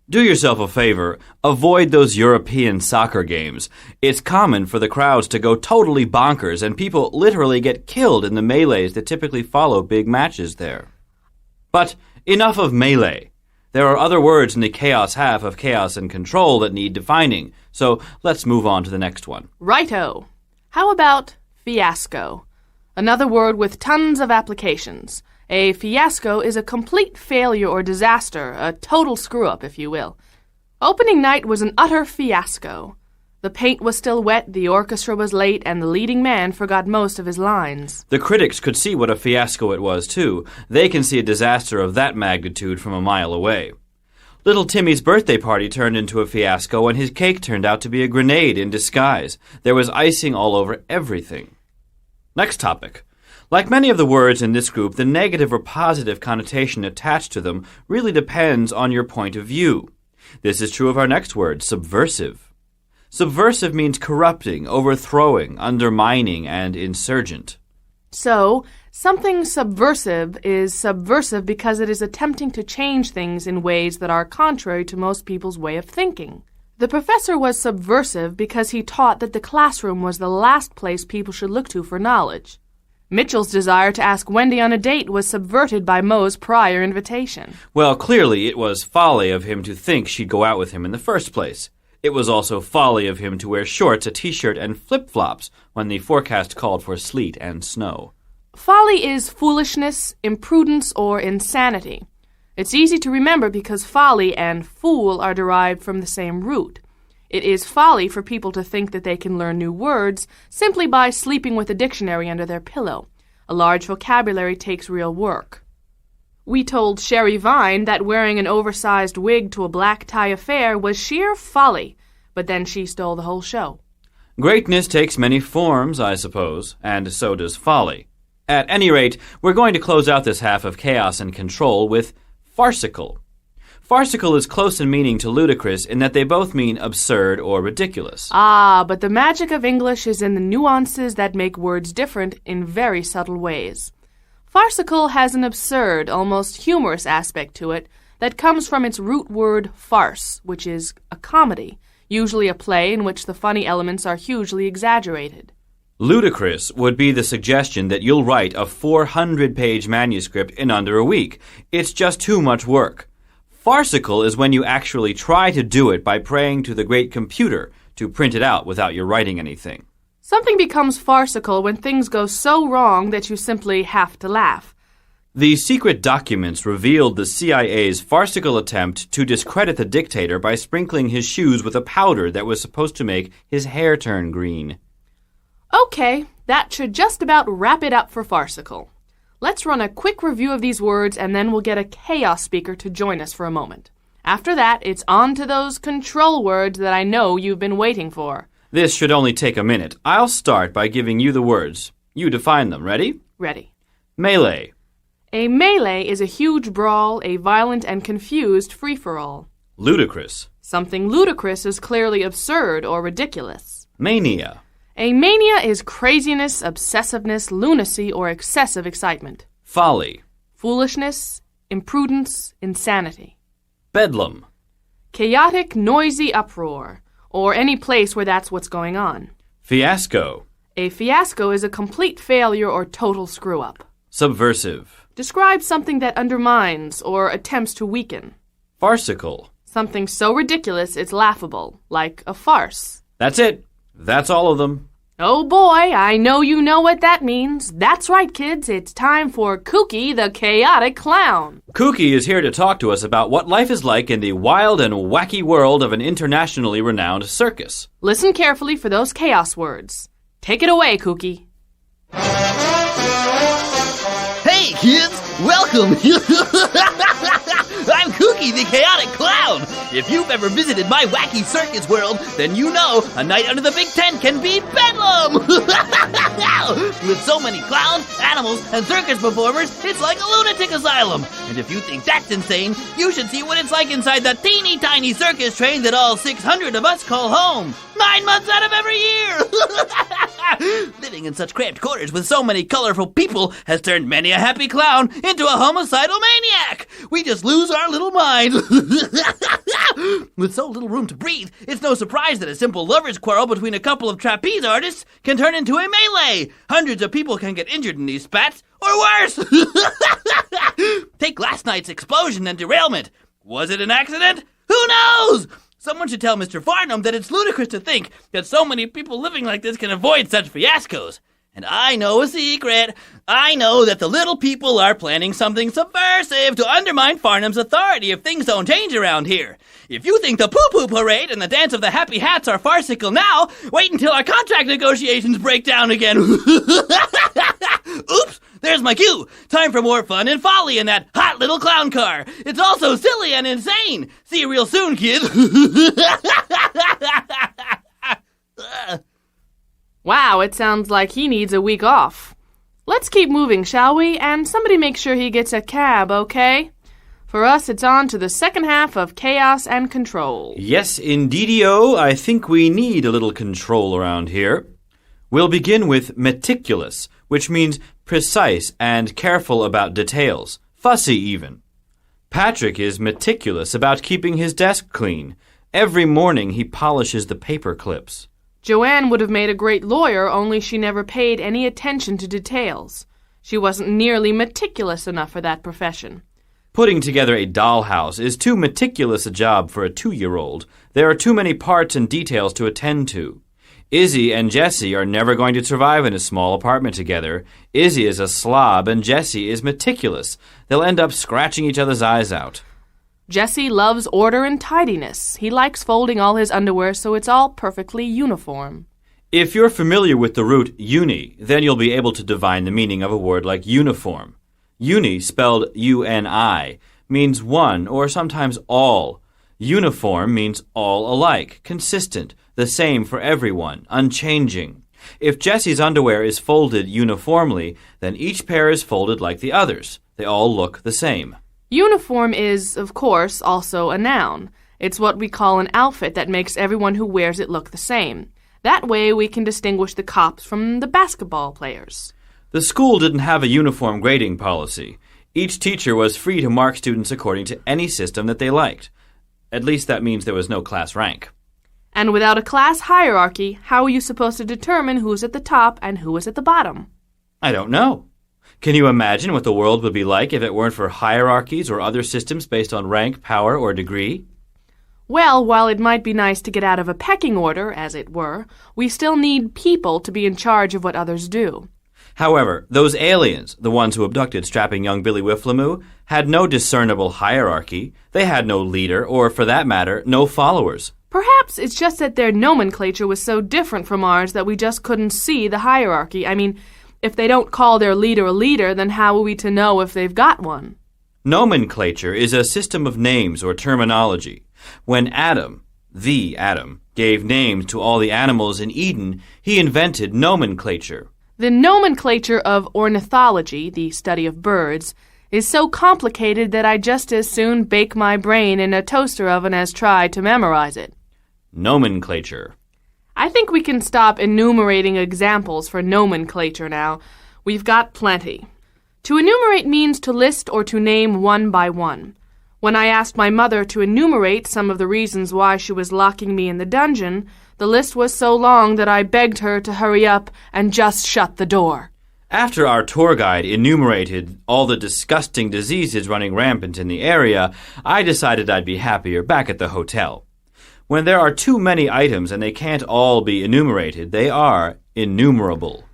Do yourself a favor. Avoid those European soccer games. It's common for the crowds to go totally bonkers, and people literally get killed in the melees that typically follow big matches there. But enough of melee. There are other words in the chaos half of chaos and control that need defining, so let's move on to the next one. Righto. How about fiasco? Another word with tons of applications. A fiasco is a complete failure or disaster, a total screw-up, if you will. Opening night was an utter fiasco. The paint was still wet, the orchestra was late, and the leading man forgot most of his lines. The critics could see what a fiasco it was, too. They can see a disaster of that magnitude from a mile away. Little Timmy's birthday party turned into a fiasco, and his cake turned out to be a grenade in disguise. There was icing all over everything. Next topic. Like many of the words in this group, the negative or positive connotation attached to them really depends on your point of view. This is true of our next word, subversive. Subversive means corrupting, overthrowing, undermining, and insurgent. So, something subversive is subversive because it is attempting to change things in ways that are contrary to most people's way of thinking. The professor was subversive because he taught that the classroom was the last place people should look to for knowledge. Mitchell's desire to ask Wendy on a date was subverted by Moe's prior invitation. Well, clearly it was folly of him to think she'd go out with him in the first place. It was also folly of him to wear shorts, a t-shirt, and flip-flops when the forecast called for sleet and snow. Folly is foolishness, imprudence, or insanity. It's easy to remember because folly and fool are derived from the same root. It is folly for people to think that they can learn new words simply by sleeping with a dictionary under their pillow. A large vocabulary takes real work. We told Sherry Vine that wearing an oversized wig to a black tie affair was sheer folly, but then she stole the whole show. Greatness takes many forms, I suppose, and so does folly. At any rate, we're going to close out this half of Chaos and Control with farcical. Farcical is close in meaning to ludicrous in that they both mean absurd or ridiculous. Ah, but the magic of English is in the nuances that make words different in very subtle ways. Farcical has an absurd, almost humorous aspect to it that comes from its root word farce, which is a comedy, usually a play in which the funny elements are hugely exaggerated. Ludicrous would be the suggestion that you'll write a 400-page manuscript in under a week. It's just too much work. Farcical is when you actually try to do it by praying to the great computer to print it out without your writing anything. Something becomes farcical when things go so wrong that you simply have to laugh. The secret documents revealed the CIA's farcical attempt to discredit the dictator by sprinkling his shoes with a powder that was supposed to make his hair turn green. Okay, that should just about wrap it up for farcical. Let's run a quick review of these words and then we'll get a chaos speaker to join us for a moment. After that, it's on to those control words that I know you've been waiting for. This should only take a minute. I'll start by giving you the words. You define them. Ready? Ready. Melee. A melee is a huge brawl, a violent and confused free-for-all. Ludicrous. Something ludicrous is clearly absurd or ridiculous. Mania. A mania is craziness, obsessiveness, lunacy, or excessive excitement. Folly. Foolishness, imprudence, insanity. Bedlam. Chaotic, noisy uproar, or any place where that's what's going on. Fiasco. A fiasco is a complete failure or total screw-up. Subversive. Describes something that undermines or attempts to weaken. Farcical. Something so ridiculous it's laughable, like a farce. That's it. That's all of them. Oh boy, I know you know what that means. That's right, kids. It's time for Kooky the Chaotic Clown. Kooky is here to talk to us about what life is like in the wild and wacky world of an internationally renowned circus. Listen carefully for those chaos words. Take it away, Kooky. Hey, kids! Welcome! I'm Kooky the Chaotic Clown! If you've ever visited my wacky circus world, then you know a night under the Big Tent can be bedlam! With so many clowns, animals, and circus performers, it's like a lunatic asylum. And if you think that's insane, you should see what it's like inside the teeny tiny circus train that all 600 of us call home. 9 months out of every year! Living in such cramped quarters with so many colorful people has turned many a happy clown into a homicidal maniac. We just lose our little mind. With so little room to breathe, it's no surprise that a simple lover's quarrel between a couple of trapeze artists can turn into a melee. Hundreds of people can get injured in these spats, or worse. Take last night's explosion and derailment. Was it an accident? Who knows? Someone should tell Mr. Farnham that it's ludicrous to think that so many people living like this can avoid such fiascos. And I know a secret. I know that the little people are planning something subversive to undermine Farnham's authority if things don't change around here. If you think the poo-poo parade and the dance of the happy hats are farcical now, wait until our contract negotiations break down again. Oops, there's my cue. Time for more fun and folly in that hot little clown car. It's also silly and insane. See you real soon, kid. Wow, it sounds like he needs a week off. Let's keep moving, shall we? And somebody make sure he gets a cab, okay? For us, it's on to the second half of Chaos and Control. Yes, indeedio, I think we need a little control around here. We'll begin with meticulous, which means precise and careful about details, fussy even. Patrick is meticulous about keeping his desk clean. Every morning he polishes the paper clips. Joanne would have made a great lawyer, only she never paid any attention to details. She wasn't nearly meticulous enough for that profession. Putting together a dollhouse is too meticulous a job for a 2-year-old. There are too many parts and details to attend to. Izzy and Jessie are never going to survive in a small apartment together. Izzy is a slob and Jessie is meticulous. They'll end up scratching each other's eyes out. Jesse loves order and tidiness. He likes folding all his underwear so it's all perfectly uniform. If you're familiar with the root uni, then you'll be able to divine the meaning of a word like uniform. Uni, spelled U-N-I, means one or sometimes all. Uniform means all alike, consistent, the same for everyone, unchanging. If Jessie's underwear is folded uniformly, then each pair is folded like the others. They all look the same. Uniform is, of course, also a noun. It's what we call an outfit that makes everyone who wears it look the same. That way we can distinguish the cops from the basketball players. The school didn't have a uniform grading policy. Each teacher was free to mark students according to any system that they liked. At least that means there was no class rank. And without a class hierarchy, how are you supposed to determine who's at the top and who is at the bottom? I don't know. Can you imagine what the world would be like if it weren't for hierarchies or other systems based on rank, power, or degree? Well, while it might be nice to get out of a pecking order, as it were, we still need people to be in charge of what others do. However, those aliens, the ones who abducted strapping young Billy Whifflemoo, had no discernible hierarchy. They had no leader, or for that matter, no followers. Perhaps it's just that their nomenclature was so different from ours that we just couldn't see the hierarchy. I mean, if they don't call their leader a leader, then how are we to know if they've got one? Nomenclature is a system of names or terminology. When Adam, the Adam, gave names to all the animals in Eden, he invented nomenclature. The nomenclature of ornithology, the study of birds, is so complicated that I'd just as soon bake my brain in a toaster oven as try to memorize it. Nomenclature. I think we can stop enumerating examples for nomenclature now. We've got plenty. To enumerate means to list or to name one by one. When I asked my mother to enumerate some of the reasons why she was locking me in the dungeon, the list was so long that I begged her to hurry up and just shut the door. After our tour guide enumerated all the disgusting diseases running rampant in the area, I decided I'd be happier back at the hotel. When there are too many items and they can't all be enumerated, they are innumerable.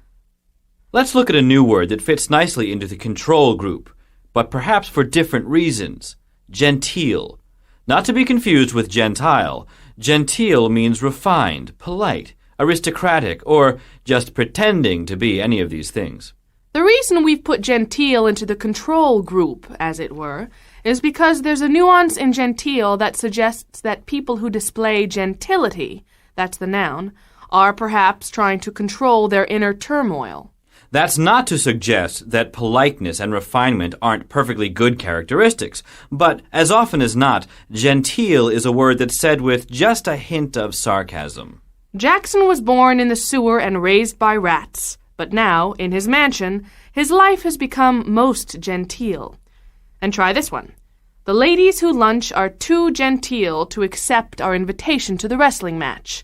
Let's look at a new word that fits nicely into the control group, but perhaps for different reasons. Genteel. Not to be confused with gentile. Genteel means refined, polite, aristocratic, or just pretending to be any of these things. The reason we've put genteel into the control group, as it were, is because there's a nuance in genteel that suggests that people who display gentility, that's the noun, are perhaps trying to control their inner turmoil. That's not to suggest that politeness and refinement aren't perfectly good characteristics, but as often as not, genteel is a word that's said with just a hint of sarcasm. Jackson was born in the sewer and raised by rats, but now, in his mansion, his life has become most genteel. And try this one. The ladies who lunch are too genteel to accept our invitation to the wrestling match.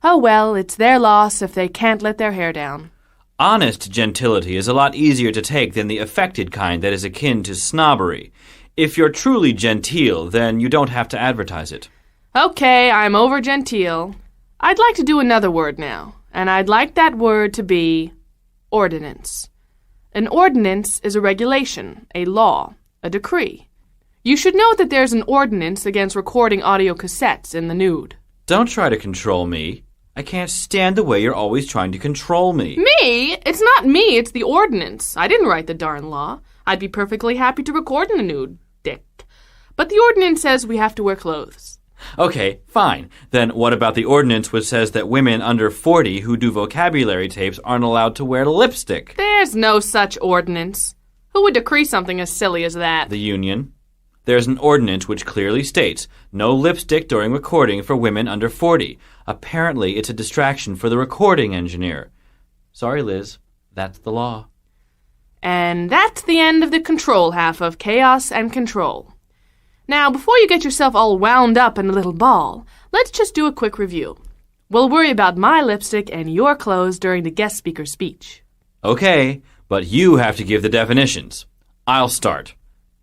Oh well, it's their loss if they can't let their hair down. Honest gentility is a lot easier to take than the affected kind that is akin to snobbery. If you're truly genteel, then you don't have to advertise it. Okay, I'm over genteel. I'd like to do another word now, and I'd like that word to be ordinance. An ordinance is a regulation, a law, a decree. You should know that there's an ordinance against recording audio cassettes in the nude. Don't try to control me. I can't stand the way you're always trying to control me. Me? It's not me, it's the ordinance. I didn't write the darn law. I'd be perfectly happy to record in the nude, Dick. But the ordinance says we have to wear clothes. Okay, fine. Then what about the ordinance which says that women under 40 who do vocabulary tapes aren't allowed to wear lipstick? There's no such ordinance. Who would decree something as silly as that? The union. There's an ordinance which clearly states no lipstick during recording for women under 40. Apparently, it's a distraction for the recording engineer. Sorry, Liz. That's the law. And that's the end of the control half of chaos and control. Now, before you get yourself all wound up in a little ball, let's just do a quick review. We'll worry about my lipstick and your clothes during the guest speaker's speech. Okay, but you have to give the definitions. I'll start.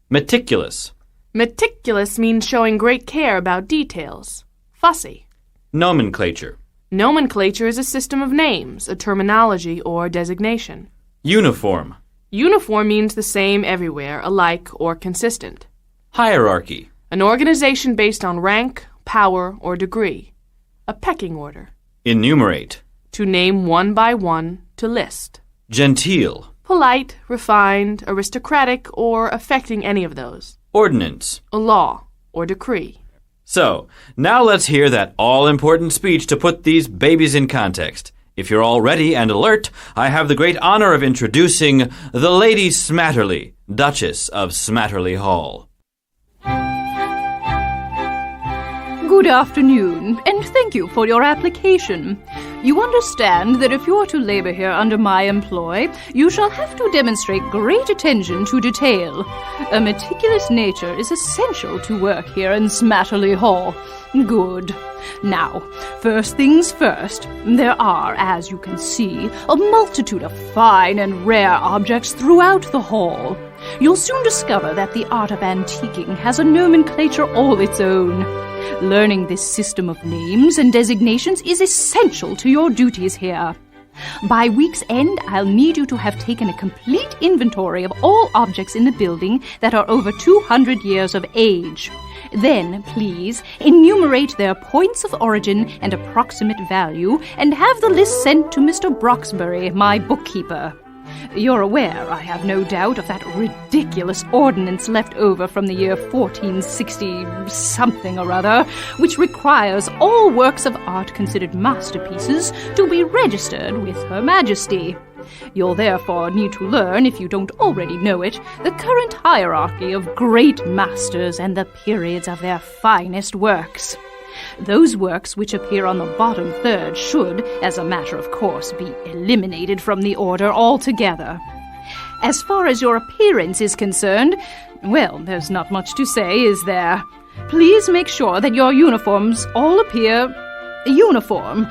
Meticulous. Meticulous means showing great care about details. Fussy. Nomenclature. Nomenclature is a system of names, a terminology, or designation. Uniform. Uniform means the same everywhere, alike, or consistent. Hierarchy. An organization based on rank, power, or degree. A pecking order. Enumerate. To name one by one, to list. Genteel. Polite, refined, aristocratic, or affecting any of those. Ordinance. A law, or decree. So, now let's hear that all-important speech to put these babies in context. If you're all ready and alert, I have the great honor of introducing the Lady Smatterly, Duchess of Smatterly Hall. Good afternoon, and thank you for your application. You understand that if you are to labor here under my employ, you shall have to demonstrate great attention to detail. A meticulous nature is essential to work here in Smatterly Hall. Good. Now, first things first, there are, as you can see, a multitude of fine and rare objects throughout the hall. You'll soon discover that the art of antiquing has a nomenclature all its own. Learning this system of names and designations is essential to your duties here. By week's end, I'll need you to have taken a complete inventory of all objects in the building that are over 200 years of age. Then, please, enumerate their points of origin and approximate value, and have the list sent to Mr. Broxbury, my bookkeeper. You're aware, I have no doubt, of that ridiculous ordinance left over from the year 1460-something or other, which requires all works of art considered masterpieces to be registered with Her Majesty. You'll therefore need to learn, if you don't already know it, the current hierarchy of great masters and the periods of their finest works. Those works which appear on the bottom third should, as a matter of course, be eliminated from the order altogether. As far as your appearance is concerned, well, there's not much to say, is there? Please make sure that your uniforms all appear uniform,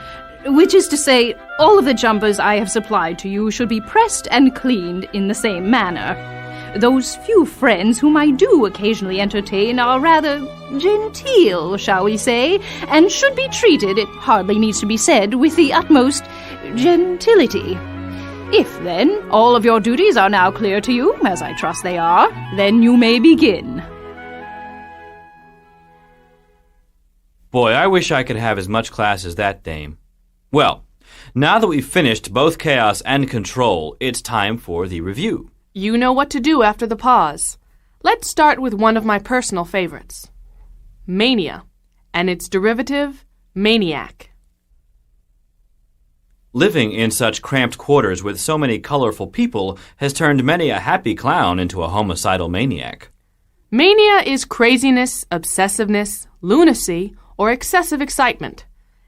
which is to say, all of the jumpers I have supplied to you should be pressed and cleaned in the same manner. Those few friends whom I do occasionally entertain are rather genteel, shall we say, and should be treated, it hardly needs to be said, with the utmost gentility. If, then, all of your duties are now clear to you, as I trust they are, then you may begin. Boy, I wish I could have as much class as that dame. Well, now that we've finished both chaos and control, it's time for the review. You know what to do after the pause. Let's start with one of my personal favorites. Mania, and its derivative, maniac. Living in such cramped quarters with so many colorful people has turned many a happy clown into a homicidal maniac. Mania is craziness, obsessiveness, lunacy, or excessive excitement.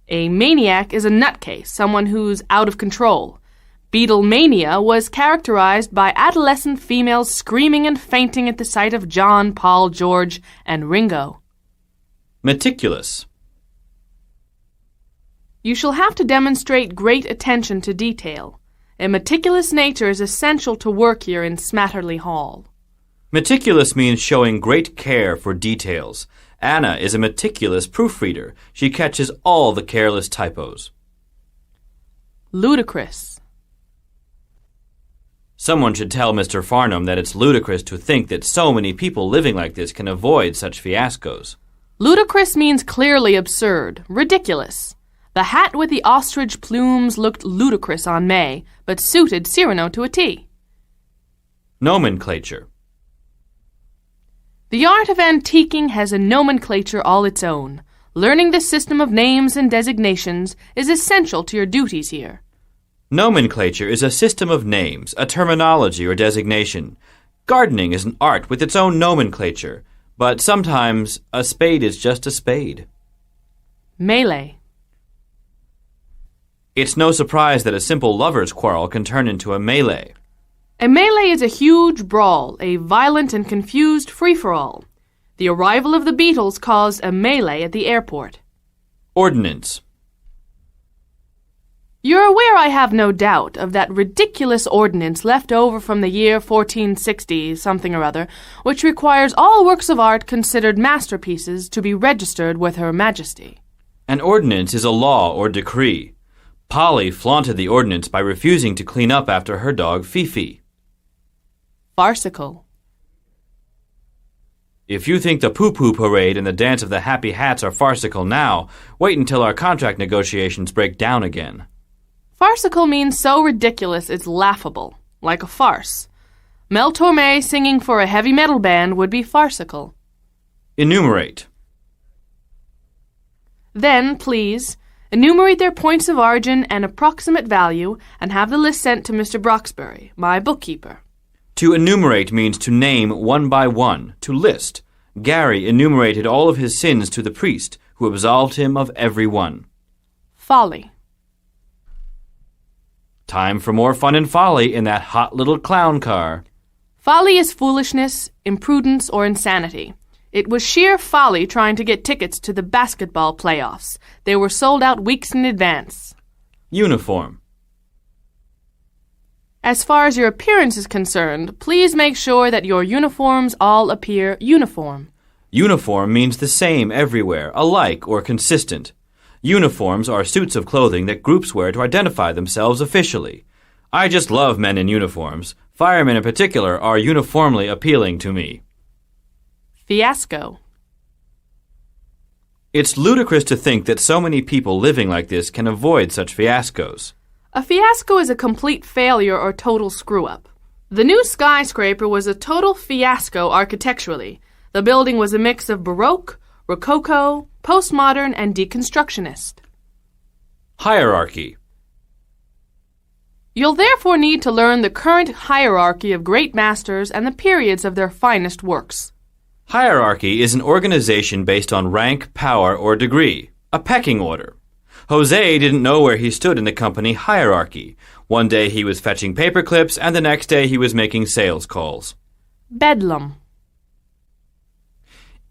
A maniac is a nutcase, someone who's out of control. Beatlemania was characterized by adolescent females screaming and fainting at the sight of John, Paul, George, and Ringo. Meticulous. You shall have to demonstrate great attention to detail. A meticulous nature is essential to work here in Smatterly Hall. Meticulous means showing great care for details. Anna is a meticulous proofreader. She catches all the careless typos. Ludicrous. Someone should tell Mr. Farnham that it's ludicrous to think that so many people living like this can avoid such fiascos. Ludicrous means clearly absurd, ridiculous. The hat with the ostrich plumes looked ludicrous on May, but suited Cyrano to a T. Nomenclature. The art of antiquing has a nomenclature all its own. Learning the system of names and designations is essential to your duties here. Nomenclature is a system of names, a terminology or designation. Gardening is an art with its own nomenclature, but sometimes a spade is just a spade. Melee. It's no surprise that a simple lover's quarrel can turn into a melee. A melee is a huge brawl, a violent and confused free-for-all. The arrival of the Beatles caused a melee at the airport. Ordinance. You're aware, I have no doubt, of that ridiculous ordinance left over from the year 1460 something or other, which requires all works of art considered masterpieces to be registered with Her Majesty. An ordinance is a law or decree. Polly flaunted the ordinance by refusing to clean up after her dog Fifi. Farcical. If you think the poo-poo parade and the dance of the happy hats are farcical now, wait until our contract negotiations break down again. Farcical means so ridiculous it's laughable, like a farce. Mel Torme singing for a heavy metal band would be farcical. Enumerate. Then, please, enumerate their points of origin and approximate value and have the list sent to Mr. Broxbury, my bookkeeper. To enumerate means to name one by one, to list. Gary enumerated all of his sins to the priest, who absolved him of every one. Folly. Time for more fun and folly in that hot little clown car. Folly is foolishness, imprudence, or insanity. It was sheer folly trying to get tickets to the basketball playoffs. They were sold out weeks in advance. Uniform. As far as your appearance is concerned, please make sure that your uniforms all appear uniform. Uniform means the same everywhere, alike or consistent. Uniforms are suits of clothing that groups wear to identify themselves officially. I just love men in uniforms. Firemen in particular are uniformly appealing to me. Fiasco. It's ludicrous to think that so many people living like this can avoid such fiascos. A fiasco is a complete failure or total screw-up. The new skyscraper was a total fiasco architecturally. The building was a mix of Baroque, Rococo, postmodern, and deconstructionist. Hierarchy. You'll therefore need to learn the current hierarchy of great masters and the periods of their finest works. Hierarchy is an organization based on rank, power, or degree, a pecking order. Jose didn't know where he stood in the company hierarchy. One day he was fetching paper clips, and the next day he was making sales calls. Bedlam.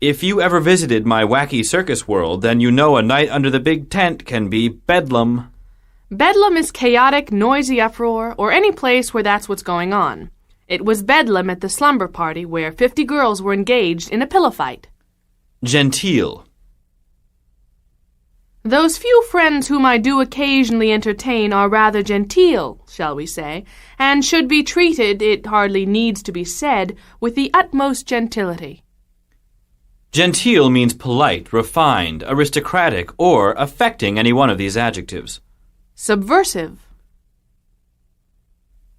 If you ever visited my wacky circus world, then you know a night under the big tent can be bedlam. Bedlam is chaotic, noisy uproar, or any place where that's what's going on. It was bedlam at the slumber party where 50 girls were engaged in a pillow fight. Genteel. Those few friends whom I do occasionally entertain are rather genteel, shall we say, and should be treated, it hardly needs to be said, with the utmost gentility. Genteel means polite, refined, aristocratic, or affecting any one of these adjectives. Subversive.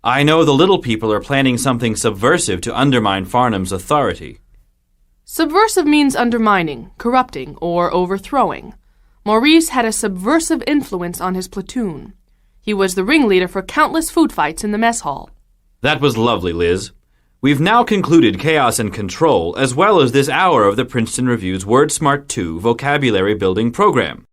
I know the little people are planning something subversive to undermine Farnham's authority. Subversive means undermining, corrupting, or overthrowing. Maurice had a subversive influence on his platoon. He was the ringleader for countless food fights in the mess hall. That was lovely, Liz. We've now concluded Chaos and Control, as well as this hour of the Princeton Review's WordSmart 2 vocabulary building program.